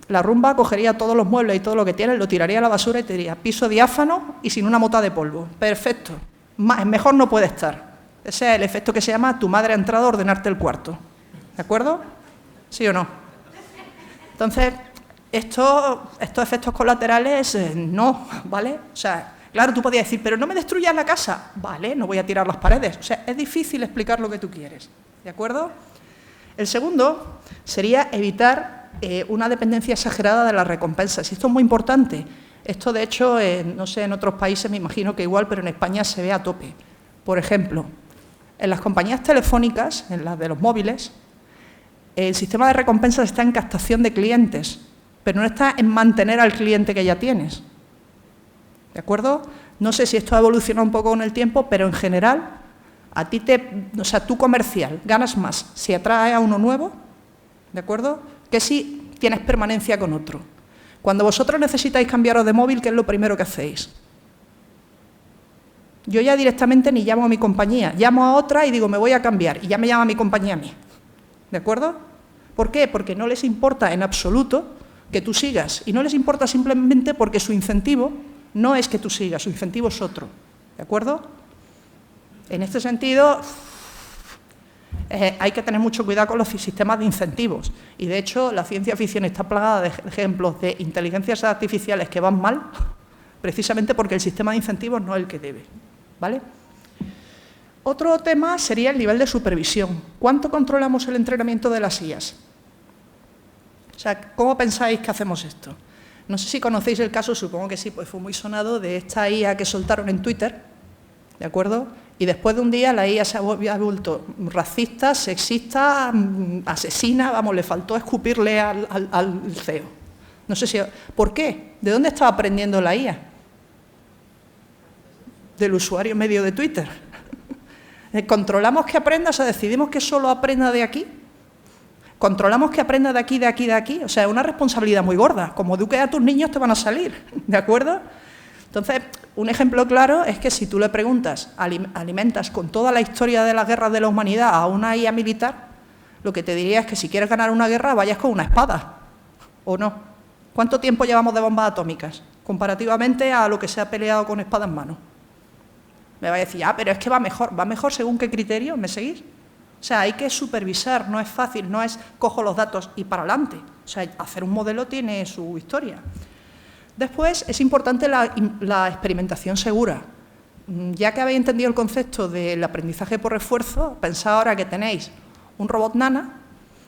La rumba cogería todos los muebles y todo lo que tiene, lo tiraría a la basura y te diría piso diáfano y sin una mota de polvo. Perfecto. Mejor no puede estar. Ese es el efecto que se llama tu madre ha entrado a ordenarte el cuarto. ¿De acuerdo? ¿Sí o no? Entonces, estos efectos colaterales no, ¿vale? O sea, claro, tú podías decir, pero no me destruyas la casa. Vale, no voy a tirar las paredes. O sea, es difícil explicar lo que tú quieres. ¿De acuerdo? El segundo sería evitar una dependencia exagerada de las recompensas. Y esto es muy importante. Esto, de hecho, no sé, en otros países me imagino que igual, pero en España se ve a tope. Por ejemplo, en las compañías telefónicas, en las de los móviles, el sistema de recompensas está en captación de clientes, pero no está en mantener al cliente que ya tienes. ¿De acuerdo? No sé si esto ha evolucionado un poco con el tiempo, pero en general, a ti tú comercial ganas más si atraes a uno nuevo, ¿de acuerdo?, que si tienes permanencia con otro. Cuando vosotros necesitáis cambiaros de móvil, ¿qué es lo primero que hacéis? Yo ya directamente ni llamo a mi compañía, llamo a otra y digo, me voy a cambiar, y ya me llama mi compañía a mí. ¿De acuerdo? ¿Por qué? Porque no les importa en absoluto que tú sigas, y no les importa simplemente porque su incentivo no es que tú sigas, su incentivo es otro. ¿De acuerdo? En este sentido, hay que tener mucho cuidado con los sistemas de incentivos. Y, de hecho, la ciencia ficción está plagada de ejemplos de inteligencias artificiales que van mal, precisamente porque el sistema de incentivos no es el que debe. ¿Vale? Otro tema sería el nivel de supervisión. ¿Cuánto controlamos el entrenamiento de las IAs? O sea, ¿cómo pensáis que hacemos esto? No sé si conocéis el caso, supongo que sí, pues fue muy sonado, de esta IA que soltaron en Twitter, ¿de acuerdo? Y después de un día la IA se ha vuelto racista, sexista, asesina, vamos, le faltó escupirle al CEO. No sé si... ¿Por qué? ¿De dónde estaba aprendiendo la IA? Del usuario medio de Twitter. ¿Controlamos que aprenda? O sea, ¿decidimos que solo aprenda de aquí? ¿Controlamos que aprenda de aquí, de aquí, de aquí? O sea, es una responsabilidad muy gorda. Como eduques a tus niños te van a salir, ¿de acuerdo? Entonces, un ejemplo claro es que si tú le preguntas, alimentas con toda la historia de las guerras de la humanidad a una IA militar, lo que te diría es que si quieres ganar una guerra, vayas con una espada, ¿o no? ¿Cuánto tiempo llevamos de bombas atómicas comparativamente a lo que se ha peleado con espada en mano? Me va a decir, pero es que va mejor según qué criterio, ¿me seguís? O sea, hay que supervisar, no es fácil, no es cojo los datos y para adelante. O sea, hacer un modelo tiene su historia. Después, es importante la experimentación segura. Ya que habéis entendido el concepto del aprendizaje por refuerzo, pensad ahora que tenéis un robot nana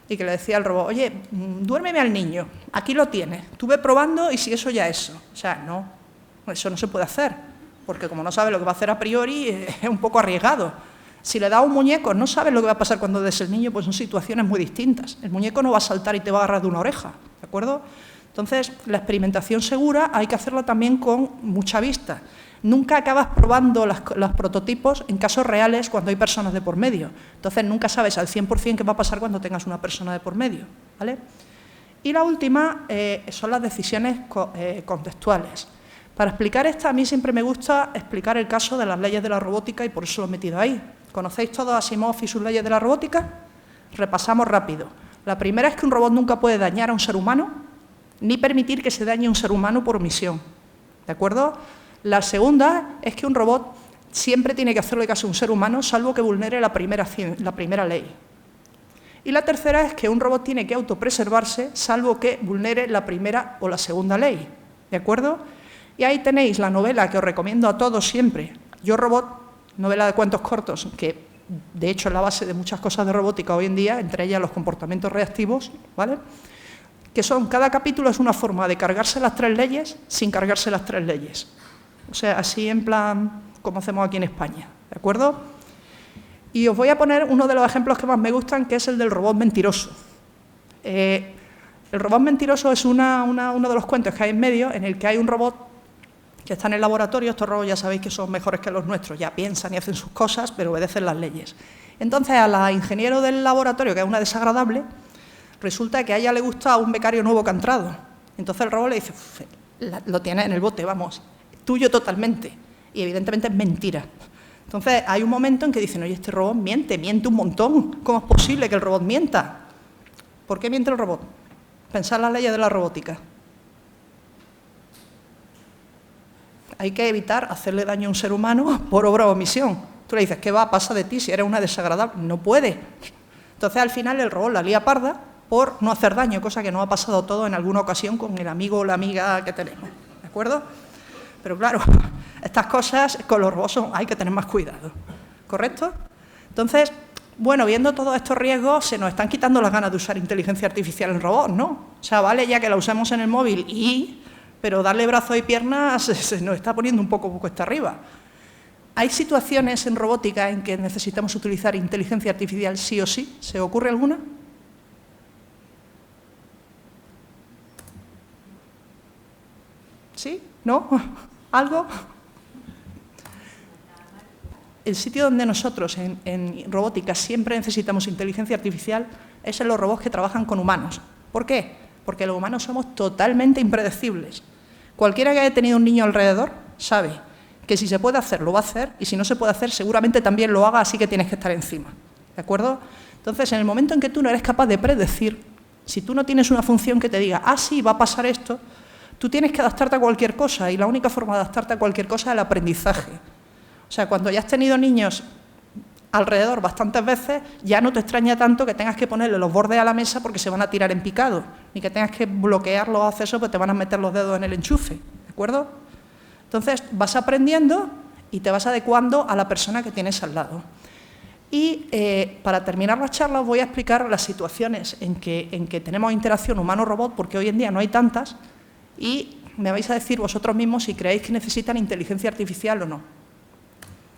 y que le decía al robot, oye, duérmeme al niño, aquí lo tienes, tú ve probando y si eso ya eso. O sea, no, eso no se puede hacer, porque como no sabe lo que va a hacer a priori, es un poco arriesgado. Si le das un muñeco, no sabes lo que va a pasar cuando des el niño, pues son situaciones muy distintas. El muñeco no va a saltar y te va a agarrar de una oreja, ¿de acuerdo? Entonces, la experimentación segura hay que hacerla también con mucha vista. Nunca acabas probando los prototipos en casos reales cuando hay personas de por medio. Entonces, nunca sabes al 100% qué va a pasar cuando tengas una persona de por medio, ¿vale? Y la última son las decisiones contextuales. Para explicar esta, a mí siempre me gusta explicar el caso de las leyes de la robótica y por eso lo he metido ahí. ¿Conocéis todos a Asimov y sus leyes de la robótica? Repasamos rápido. La primera es que un robot nunca puede dañar a un ser humano, ni permitir que se dañe un ser humano por omisión, ¿de acuerdo? La segunda es que un robot siempre tiene que hacerle caso a un ser humano, salvo que vulnere la primera ley. Y la tercera es que un robot tiene que autopreservarse, salvo que vulnere la primera o la segunda ley, ¿de acuerdo? Y ahí tenéis la novela que os recomiendo a todos siempre, Yo, Robot, novela de cuentos cortos, que de hecho es la base de muchas cosas de robótica hoy en día, entre ellas los comportamientos reactivos, ¿vale? Que son, cada capítulo es una forma de cargarse las 3 leyes sin cargarse las 3 leyes. O sea, así en plan como hacemos aquí en España, ¿de acuerdo? Y os voy a poner uno de los ejemplos que más me gustan, que es el del robot mentiroso. El robot mentiroso es uno de los cuentos que hay en medio, en el que hay un robot que está en el laboratorio. Estos robots ya sabéis que son mejores que los nuestros, ya piensan y hacen sus cosas, pero obedecen las leyes. Entonces, a la ingeniero del laboratorio, que es una desagradable, resulta que a ella le gusta a un becario nuevo que ha entrado. Entonces el robot le dice, lo tienes en el bote, vamos, tuyo totalmente. Y evidentemente es mentira. Entonces hay un momento en que dicen, oye, este robot miente un montón. ¿Cómo es posible que el robot mienta? ¿Por qué miente el robot? Pensad las leyes de la robótica. Hay que evitar hacerle daño a un ser humano por obra o omisión. Tú le dices, ¿qué va? Pasa de ti, si eres una desagradable. No puede. Entonces al final el robot la lía parda por no hacer daño, cosa que nos ha pasado todo en alguna ocasión con el amigo o la amiga que tenemos, ¿de acuerdo? Pero claro, estas cosas con los robots hay que tener más cuidado, ¿correcto? Entonces, bueno, viendo todos estos riesgos, se nos están quitando las ganas de usar inteligencia artificial en robots, ¿no? O sea, vale ya que la usemos en el móvil, pero darle brazos y piernas se nos está poniendo un poco cuesta arriba. ¿Hay situaciones en robótica en que necesitamos utilizar inteligencia artificial sí o sí? ¿Se ocurre alguna? ¿Sí? ¿No? ¿Algo? El sitio donde nosotros en robótica siempre necesitamos inteligencia artificial es en los robots que trabajan con humanos. ¿Por qué? Porque los humanos somos totalmente impredecibles. Cualquiera que haya tenido un niño alrededor sabe que si se puede hacer, lo va a hacer, y si no se puede hacer, seguramente también lo haga, así que tienes que estar encima, ¿de acuerdo? Entonces, en el momento en que tú no eres capaz de predecir, si tú no tienes una función que te diga, sí, va a pasar esto, tú tienes que adaptarte a cualquier cosa, y la única forma de adaptarte a cualquier cosa es el aprendizaje. O sea, cuando ya has tenido niños alrededor bastantes veces, ya no te extraña tanto que tengas que ponerle los bordes a la mesa porque se van a tirar en picado, ni que tengas que bloquear los accesos porque te van a meter los dedos en el enchufe, ¿de acuerdo? Entonces, vas aprendiendo y te vas adecuando a la persona que tienes al lado. Y para terminar la charla os voy a explicar las situaciones en que tenemos interacción humano-robot, porque hoy en día no hay tantas, y me vais a decir vosotros mismos si creéis que necesitan inteligencia artificial o no.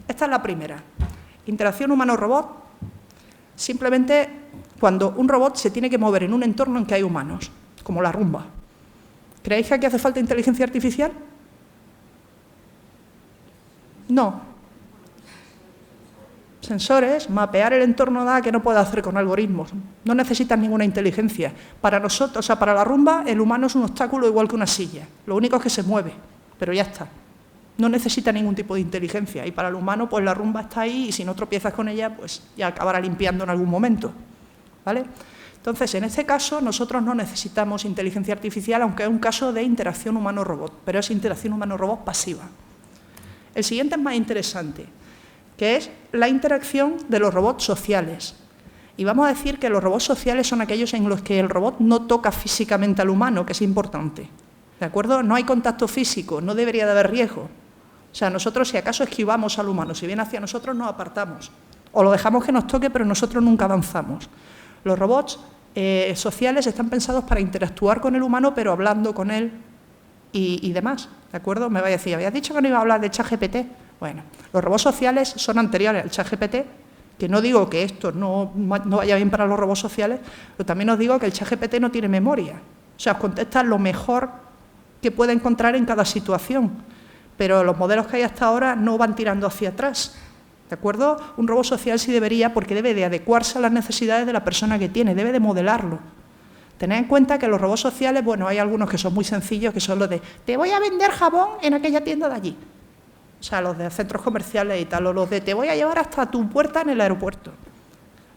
Esta es la primera. Interacción humano-robot, simplemente cuando un robot se tiene que mover en un entorno en que hay humanos, como la rumba. ¿Creéis que aquí hace falta inteligencia artificial? No. Sensores, mapear el entorno da que no puede hacer con algoritmos. No necesitan ninguna inteligencia. Para nosotros, o sea, para la rumba, el humano es un obstáculo igual que una silla. Lo único es que se mueve, pero ya está. No necesita ningún tipo de inteligencia. Y para el humano, pues la rumba está ahí y si no tropiezas con ella, pues ya acabará limpiando en algún momento, ¿vale? Entonces, en este caso, nosotros no necesitamos inteligencia artificial, aunque es un caso de interacción humano-robot, pero es interacción humano-robot pasiva. El siguiente es más interesante, que es la interacción de los robots sociales. Y vamos a decir que los robots sociales son aquellos en los que el robot no toca físicamente al humano, que es importante. ¿De acuerdo? No hay contacto físico, no debería de haber riesgo. O sea, nosotros si acaso esquivamos al humano, si viene hacia nosotros nos apartamos. O lo dejamos que nos toque, pero nosotros nunca avanzamos. Los robots sociales están pensados para interactuar con el humano, pero hablando con él y demás. ¿De acuerdo? Me va a decir, ¿habías dicho que no iba a hablar de ChatGPT? Bueno, los robots sociales son anteriores al ChatGPT, que no digo que esto no vaya bien para los robots sociales, pero también os digo que el ChatGPT no tiene memoria. O sea, os contesta lo mejor que puede encontrar en cada situación, pero los modelos que hay hasta ahora no van tirando hacia atrás. ¿De acuerdo? Un robot social sí debería, porque debe de adecuarse a las necesidades de la persona que tiene, debe de modelarlo. Tened en cuenta que los robots sociales, bueno, hay algunos que son muy sencillos, que son los de te voy a vender jabón en aquella tienda de allí. O sea, los de centros comerciales y tal, o los de te voy a llevar hasta tu puerta en el aeropuerto.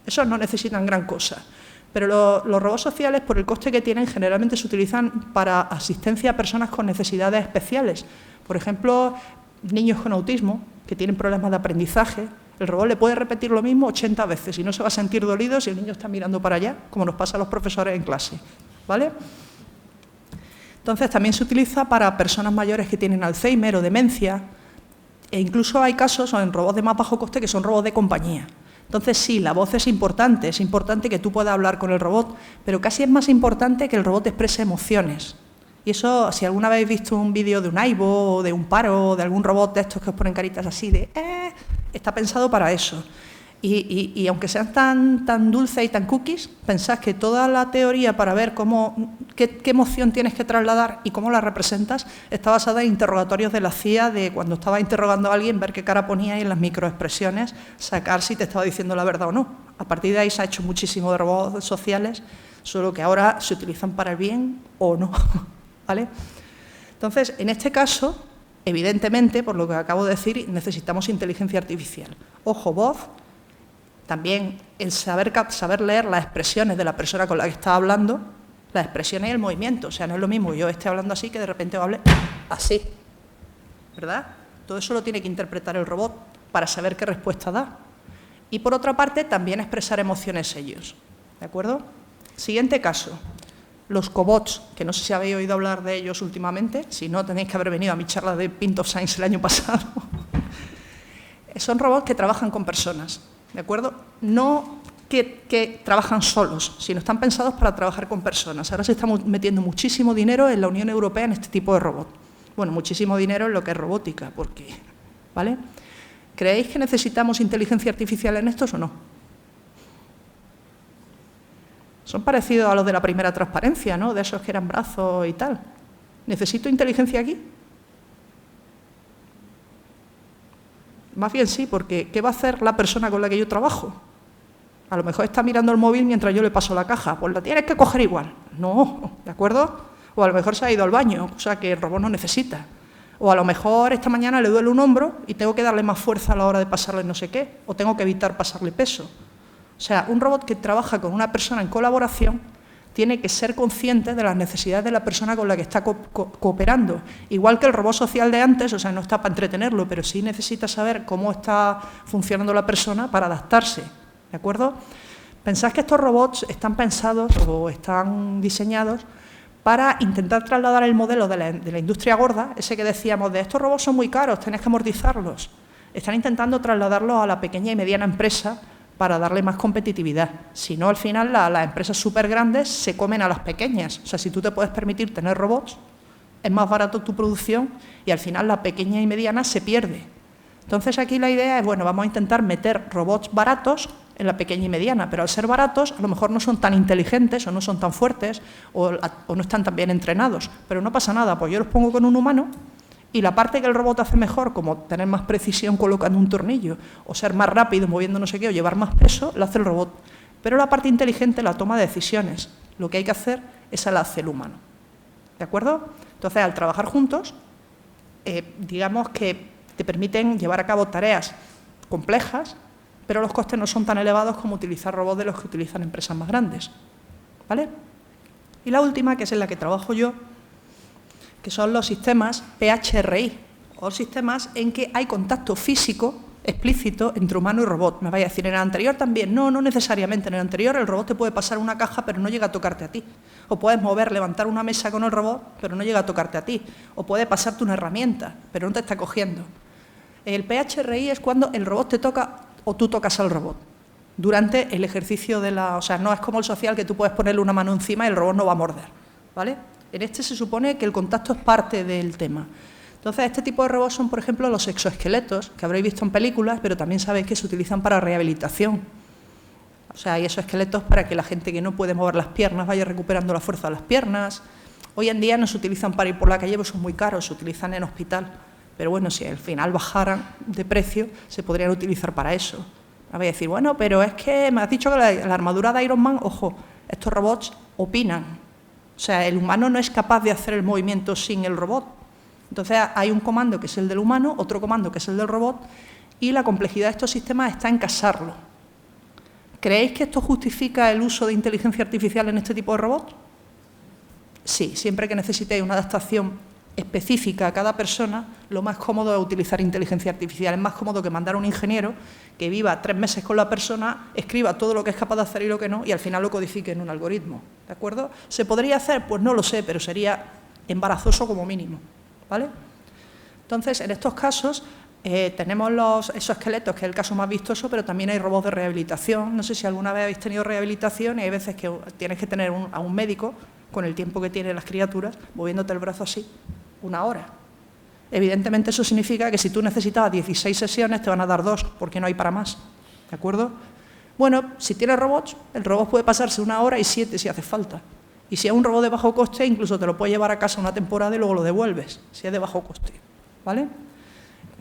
Esos no necesitan gran cosa. Pero los robots sociales, por el coste que tienen, generalmente se utilizan para asistencia a personas con necesidades especiales. Por ejemplo, niños con autismo, que tienen problemas de aprendizaje. El robot le puede repetir lo mismo 80 veces y no se va a sentir dolido si el niño está mirando para allá, como nos pasa a los profesores en clase. ¿Vale? Entonces, también se utiliza para personas mayores que tienen Alzheimer o demencia, e incluso hay casos en robots de más bajo coste que son robots de compañía. Entonces, sí, la voz es importante que tú puedas hablar con el robot, pero casi es más importante que el robot exprese emociones. Y eso, si alguna vez habéis visto un vídeo de un Aibo, o de un Paro, o de algún robot de estos que os ponen caritas así de está pensado para eso. Y aunque sean tan dulces y tan cookies, pensad que toda la teoría para ver qué emoción tienes que trasladar y cómo la representas está basada en interrogatorios de la CIA, de cuando estaba interrogando a alguien, ver qué cara ponía y en las microexpresiones sacar si te estaba diciendo la verdad o no. A partir de ahí se ha hecho muchísimo de robots sociales, solo que ahora se utilizan para el bien o no. ¿Vale? Entonces, en este caso, evidentemente, por lo que acabo de decir, necesitamos inteligencia artificial. Ojo, voz. También el saber leer las expresiones de la persona con la que está hablando, las expresiones y el movimiento. O sea, no es lo mismo yo esté hablando así que de repente hable así. ¿Verdad? Todo eso lo tiene que interpretar el robot para saber qué respuesta da. Y por otra parte, también expresar emociones ellos. ¿De acuerdo? Siguiente caso. Los cobots, que no sé si habéis oído hablar de ellos últimamente. Si no, tenéis que haber venido a mi charla de Pint of Science el año pasado. Son robots que trabajan con personas. ¿De acuerdo? No que trabajan solos, sino están pensados para trabajar con personas. Ahora se está metiendo muchísimo dinero en la Unión Europea en este tipo de robots. Bueno, muchísimo dinero en lo que es robótica, porque, ¿vale? ¿Creéis que necesitamos inteligencia artificial en estos o no? Son parecidos a los de la primera transparencia, ¿no? De esos que eran brazos y tal. ¿Necesito inteligencia aquí? Más bien sí, porque ¿qué va a hacer la persona con la que yo trabajo? A lo mejor está mirando el móvil mientras yo le paso la caja. Pues la tienes que coger igual. No, ¿de acuerdo? O a lo mejor se ha ido al baño, o sea que el robot no necesita. O a lo mejor esta mañana le duele un hombro y tengo que darle más fuerza a la hora de pasarle no sé qué. O tengo que evitar pasarle peso. O sea, un robot que trabaja con una persona en colaboración tiene que ser consciente de las necesidades de la persona con la que está cooperando. Igual que el robot social de antes, o sea, no está para entretenerlo, pero sí necesita saber cómo está funcionando la persona para adaptarse, ¿de acuerdo? Pensad que estos robots están pensados o están diseñados para intentar trasladar el modelo de la industria gorda, ese que decíamos de estos robots son muy caros, tenéis que amortizarlos. Están intentando trasladarlos a la pequeña y mediana empresa para darle más competitividad. Si no, al final las empresas súper grandes se comen a las pequeñas. O sea, si tú te puedes permitir tener robots, es más barato tu producción y al final la pequeña y mediana se pierde. Entonces aquí la idea es, bueno, vamos a intentar meter robots baratos en la pequeña y mediana, pero al ser baratos a lo mejor no son tan inteligentes o no son tan fuertes o no están tan bien entrenados. Pero no pasa nada, pues yo los pongo con un humano y la parte que el robot hace mejor, como tener más precisión colocando un tornillo, o ser más rápido moviendo no sé qué, o llevar más peso, la hace el robot. Pero la parte inteligente, la toma de decisiones, lo que hay que hacer, esa la hace el humano. ¿De acuerdo? Entonces, al trabajar juntos, digamos que te permiten llevar a cabo tareas complejas, pero los costes no son tan elevados como utilizar robots de los que utilizan empresas más grandes. ¿Vale? Y la última, que es en la que trabajo yo, que son los sistemas PHRI, o sistemas en que hay contacto físico, explícito entre humano y robot. Me vais a decir, ¿en el anterior también? No, no necesariamente. En el anterior el robot te puede pasar una caja, pero no llega a tocarte a ti. O puedes levantar una mesa con el robot, pero no llega a tocarte a ti. O puede pasarte una herramienta, pero no te está cogiendo. El PHRI es cuando el robot te toca o tú tocas al robot. Durante el ejercicio de la... O sea, no es como el social que tú puedes ponerle una mano encima y el robot no va a morder, ¿vale? En este se supone que el contacto es parte del tema. Entonces, este tipo de robots son, por ejemplo, los exoesqueletos, que habréis visto en películas, pero también sabéis que se utilizan para rehabilitación. O sea, hay exoesqueletos para que la gente que no puede mover las piernas vaya recuperando la fuerza de las piernas. Hoy en día no se utilizan para ir por la calle, pues son muy caros, se utilizan en hospital. Pero bueno, si al final bajaran de precio, se podrían utilizar para eso. Me vais a decir, bueno, pero es que me has dicho que la armadura de Iron Man, ojo, estos robots opinan. O sea, el humano no es capaz de hacer el movimiento sin el robot. Entonces, hay un comando que es el del humano, otro comando que es el del robot, y la complejidad de estos sistemas está en casarlo. ¿Creéis que esto justifica el uso de inteligencia artificial en este tipo de robots? Sí, siempre que necesitéis una adaptación específica a cada persona, lo más cómodo es utilizar inteligencia artificial. Es más cómodo que mandar a un ingeniero que viva 3 meses con la persona, escriba todo lo que es capaz de hacer y lo que no, y al final lo codifique en un algoritmo. ¿De acuerdo? ¿Se podría hacer? Pues no lo sé, pero sería embarazoso como mínimo. ¿Vale? Entonces, en estos casos tenemos los exoesqueletos, que es el caso más vistoso, pero también hay robots de rehabilitación. No sé si alguna vez habéis tenido rehabilitación y hay veces que tienes que tener a un médico, con el tiempo que tienen las criaturas, moviéndote el brazo así, 1 hora. Evidentemente eso significa que si tú necesitabas 16 sesiones, te van a dar 2, porque no hay para más. ¿De acuerdo? Bueno, si tienes robots, el robot puede pasarse 1 hora y 7 si hace falta. Y si es un robot de bajo coste, incluso te lo puedes llevar a casa una temporada y luego lo devuelves, si es de bajo coste, ¿vale?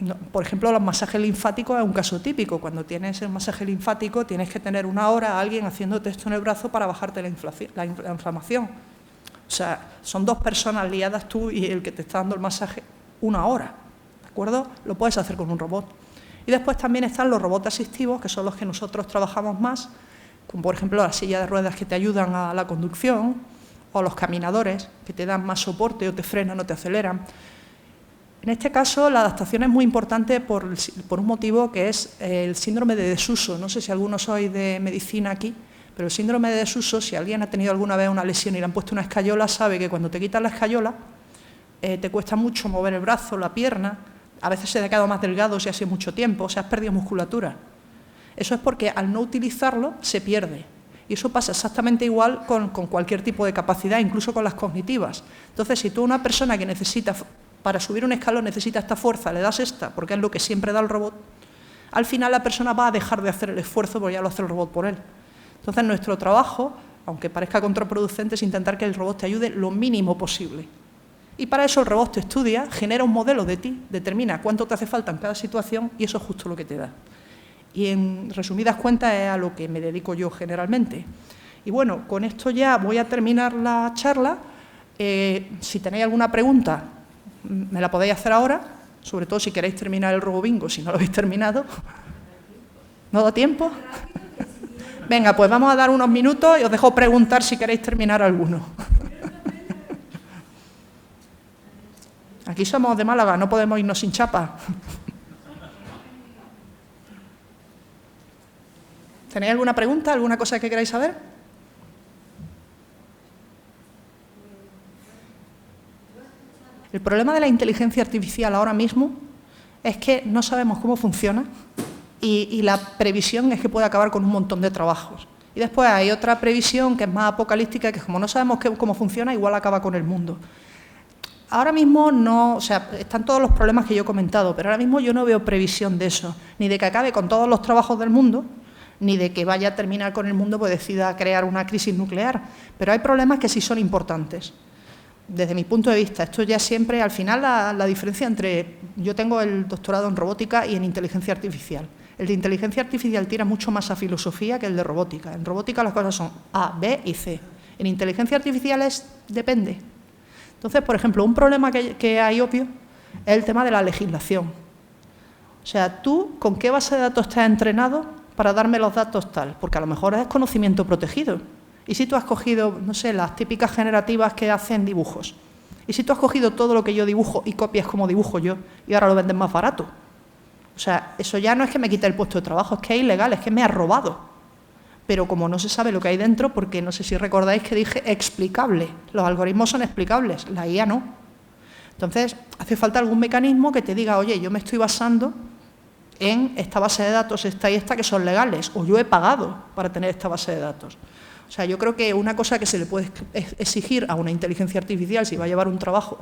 No, por ejemplo, los masajes linfáticos es un caso típico. Cuando tienes el masaje linfático, tienes que tener 1 hora a alguien haciéndote esto en el brazo para bajarte la inflamación. O sea, son 2 personas liadas, tú y el que te está dando el masaje, 1 hora, ¿de acuerdo? Lo puedes hacer con un robot. Y después también están los robots asistivos, que son los que nosotros trabajamos más, como por ejemplo las sillas de ruedas que te ayudan a la conducción, o los caminadores, que te dan más soporte o te frenan o te aceleran. En este caso, la adaptación es muy importante por un motivo que es el síndrome de desuso. No sé si algunos sois de medicina aquí, pero el síndrome de desuso, si alguien ha tenido alguna vez una lesión y le han puesto una escayola, sabe que cuando te quitan la escayola, te cuesta mucho mover el brazo, la pierna, a veces se te ha quedado más delgado si ha sido mucho tiempo, o sea, has perdido musculatura. Eso es porque al no utilizarlo se pierde. Y eso pasa exactamente igual con cualquier tipo de capacidad, incluso con las cognitivas. Entonces, si tú a una persona que necesita, para subir un escalón necesita esta fuerza, le das esta, porque es lo que siempre da el robot, al final la persona va a dejar de hacer el esfuerzo porque ya lo hace el robot por él. Entonces, nuestro trabajo, aunque parezca contraproducente, es intentar que el robot te ayude lo mínimo posible. Y para eso el robot te estudia, genera un modelo de ti, determina cuánto te hace falta en cada situación y eso es justo lo que te da. Y en resumidas cuentas es a lo que me dedico yo generalmente. Y bueno, con esto ya voy a terminar la charla. Si tenéis alguna pregunta, me la podéis hacer ahora, sobre todo si queréis terminar el RoboBingo, si no lo habéis terminado. ¿No da tiempo? Venga, pues vamos a dar unos minutos y os dejo preguntar si queréis terminar alguno. Aquí somos de Málaga, no podemos irnos sin chapa. ¿Tenéis alguna pregunta, alguna cosa que queráis saber? El problema de la inteligencia artificial ahora mismo es que no sabemos cómo funciona y la previsión es que puede acabar con un montón de trabajos. Y después hay otra previsión que es más apocalíptica, que como no sabemos cómo funciona, igual acaba con el mundo. Ahora mismo no, o sea, están todos los problemas que yo he comentado, pero ahora mismo yo no veo previsión de eso, ni de que acabe con todos los trabajos del mundo, ni de que vaya a terminar con el mundo pues decida crear una crisis nuclear. Pero hay problemas que sí son importantes. Desde mi punto de vista, esto ya siempre, al final, la diferencia entre... Yo tengo el doctorado en robótica y en inteligencia artificial. El de inteligencia artificial tira mucho más a filosofía que el de robótica. En robótica las cosas son A, B y C. En inteligencia artificial depende. Entonces, por ejemplo, un problema que hay obvio es el tema de la legislación. O sea, ¿tú con qué base de datos estás entrenado para darme los datos tal? Porque a lo mejor es conocimiento protegido. ¿Y si tú has cogido, no sé, las típicas generativas que hacen dibujos? ¿Y si tú has cogido todo lo que yo dibujo y copias como dibujo yo y ahora lo vendes más barato? O sea, eso ya no es que me quite el puesto de trabajo, es que es ilegal, es que me ha robado. Pero como no se sabe lo que hay dentro, porque no sé si recordáis que dije explicable, los algoritmos son explicables, la IA no. Entonces, hace falta algún mecanismo que te diga, oye, yo me estoy basando en esta base de datos, esta y esta, que son legales, o yo he pagado para tener esta base de datos. O sea, yo creo que una cosa que se le puede exigir a una inteligencia artificial si va a llevar un trabajo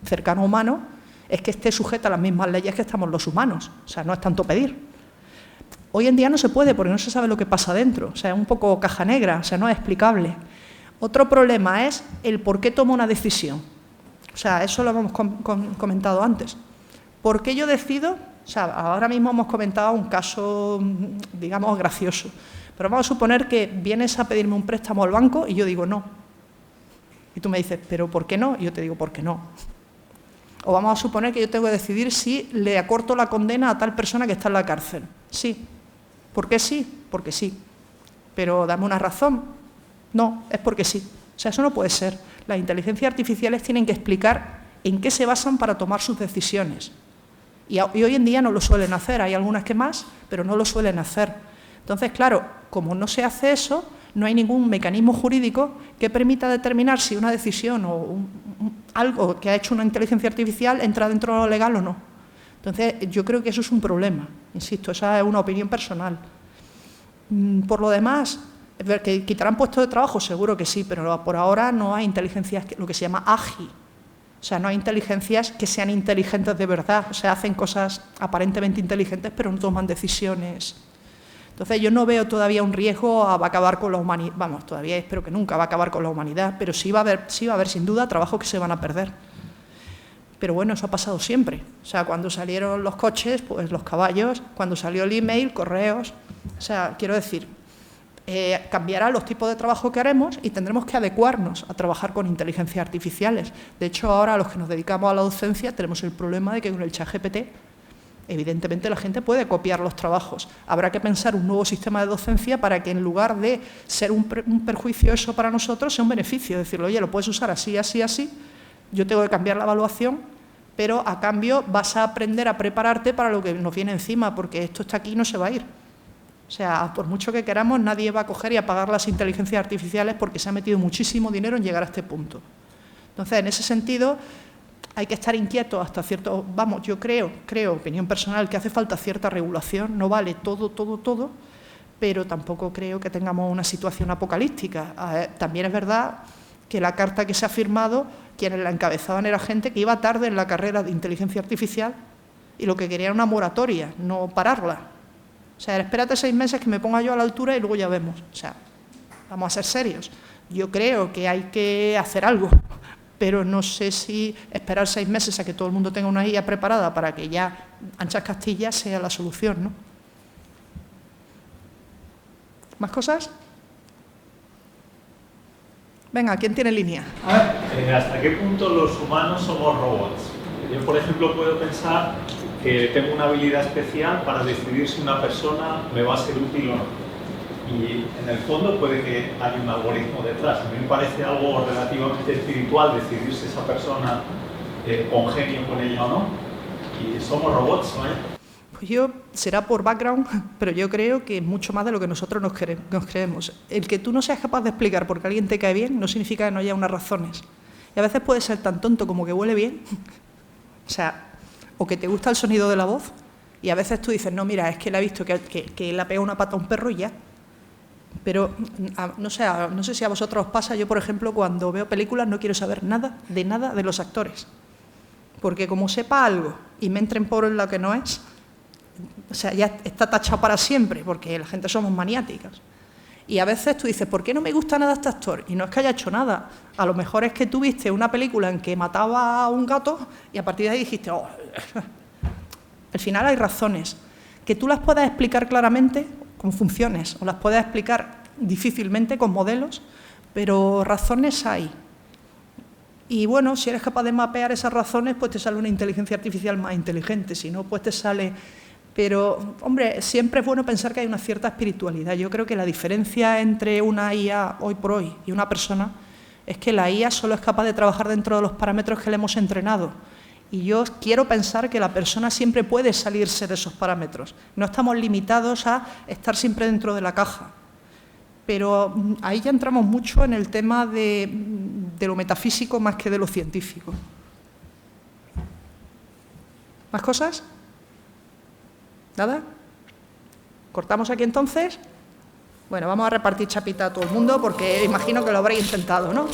cercano a humano es que esté sujeta a las mismas leyes que estamos los humanos. O sea, no es tanto pedir. Hoy en día no se puede porque no se sabe lo que pasa dentro. O sea, es un poco caja negra, o sea, no es explicable. Otro problema es el por qué tomo una decisión. O sea, eso lo hemos comentado antes. ¿Por qué yo decido? O sea, ahora mismo hemos comentado un caso, digamos, gracioso. Pero vamos a suponer que vienes a pedirme un préstamo al banco y yo digo no. Y tú me dices, ¿pero por qué no? Y yo te digo, ¿por qué no? O vamos a suponer que yo tengo que decidir si le acorto la condena a tal persona que está en la cárcel. Sí. ¿Por qué sí? Porque sí. Pero dame una razón. No, es porque sí. O sea, eso no puede ser. Las inteligencias artificiales tienen que explicar en qué se basan para tomar sus decisiones. Y hoy en día no lo suelen hacer. Hay algunas que más, pero no lo suelen hacer. Entonces, claro, como no se hace eso, no hay ningún mecanismo jurídico que permita determinar si una decisión o algo que ha hecho una inteligencia artificial entra dentro de lo legal o no. Entonces, yo creo que eso es un problema. Insisto, esa es una opinión personal. Por lo demás, ¿que quitarán puestos de trabajo? Seguro que sí, pero por ahora no hay inteligencias, lo que se llama AGI. O sea, no hay inteligencias que sean inteligentes de verdad. O sea, hacen cosas aparentemente inteligentes, pero no toman decisiones. Entonces, yo no veo todavía un riesgo va a acabar con la humanidad. Vamos, todavía espero que nunca va a acabar con la humanidad, pero sí va a haber sin duda trabajos que se van a perder. Pero bueno, eso ha pasado siempre. O sea, cuando salieron los coches, pues los caballos, cuando salió el email, correos. O sea, quiero decir, cambiará los tipos de trabajo que haremos y tendremos que adecuarnos a trabajar con inteligencias artificiales. De hecho, ahora los que nos dedicamos a la docencia tenemos el problema de que con el ChatGPT, evidentemente la gente puede copiar los trabajos. Habrá que pensar un nuevo sistema de docencia para que en lugar de ser un perjuicio eso para nosotros, sea un beneficio. Decirle, oye, lo puedes usar así, así, así. Yo tengo que cambiar la evaluación, pero a cambio vas a aprender a prepararte para lo que nos viene encima, porque esto está aquí y no se va a ir. O sea, por mucho que queramos, nadie va a coger y apagar las inteligencias artificiales porque se ha metido muchísimo dinero en llegar a este punto. Entonces, en ese sentido, hay que estar inquietos hasta cierto... Vamos, yo creo, opinión personal, que hace falta cierta regulación, no vale todo, pero tampoco creo que tengamos una situación apocalíptica. También es verdad que la carta que se ha firmado, quienes la encabezaban era gente que iba tarde en la carrera de inteligencia artificial y lo que quería era una moratoria, no pararla. O sea, espérate 6 meses que me ponga yo a la altura y luego ya vemos. O sea, vamos a ser serios. Yo creo que hay que hacer algo, pero no sé si esperar 6 meses a que todo el mundo tenga una IA preparada para que ya anchas Castilla sea la solución, ¿no? ¿Más cosas? Venga, ¿quién tiene línea? ¿Hasta qué punto los humanos somos robots? Yo, por ejemplo, puedo pensar que tengo una habilidad especial para decidir si una persona me va a ser útil o no. Y en el fondo puede que haya un algoritmo detrás. A mí me parece algo relativamente espiritual decidir si esa persona congenio con ella o no. Y somos robots, ¿no? Pues será por background, pero yo creo que es mucho más de lo que nosotros nos creemos. El que tú no seas capaz de explicar por qué alguien te cae bien no significa que no haya unas razones. Y a veces puede ser tan tonto como que huele bien, o sea, o que te gusta el sonido de la voz, y a veces tú dices, no, mira, es que le he visto que le ha pegado una pata a un perro y ya. Pero no sé si a vosotros os pasa, yo, por ejemplo, cuando veo películas no quiero saber nada de los actores. Porque como sepa algo y me entren por lo que no es, o sea, ya está tachado para siempre, porque la gente somos maniáticas. Y a veces tú dices, ¿por qué no me gusta nada este actor? Y no es que haya hecho nada. A lo mejor es que tú viste una película en que mataba a un gato y a partir de ahí dijiste, oh. Al final hay razones. Que tú las puedas explicar claramente con funciones o las puedas explicar difícilmente con modelos, pero razones hay. Y bueno, si eres capaz de mapear esas razones, pues te sale una inteligencia artificial más inteligente. Si no, pues te sale... Pero, hombre, siempre es bueno pensar que hay una cierta espiritualidad. Yo creo que la diferencia entre una IA hoy por hoy y una persona es que la IA solo es capaz de trabajar dentro de los parámetros que le hemos entrenado. Y yo quiero pensar que la persona siempre puede salirse de esos parámetros. No estamos limitados a estar siempre dentro de la caja. Pero ahí ya entramos mucho en el tema de lo metafísico más que de lo científico. ¿Más cosas? ¿Nada? ¿Cortamos aquí entonces? Bueno, vamos a repartir chapita a todo el mundo porque imagino que lo habréis intentado, ¿no?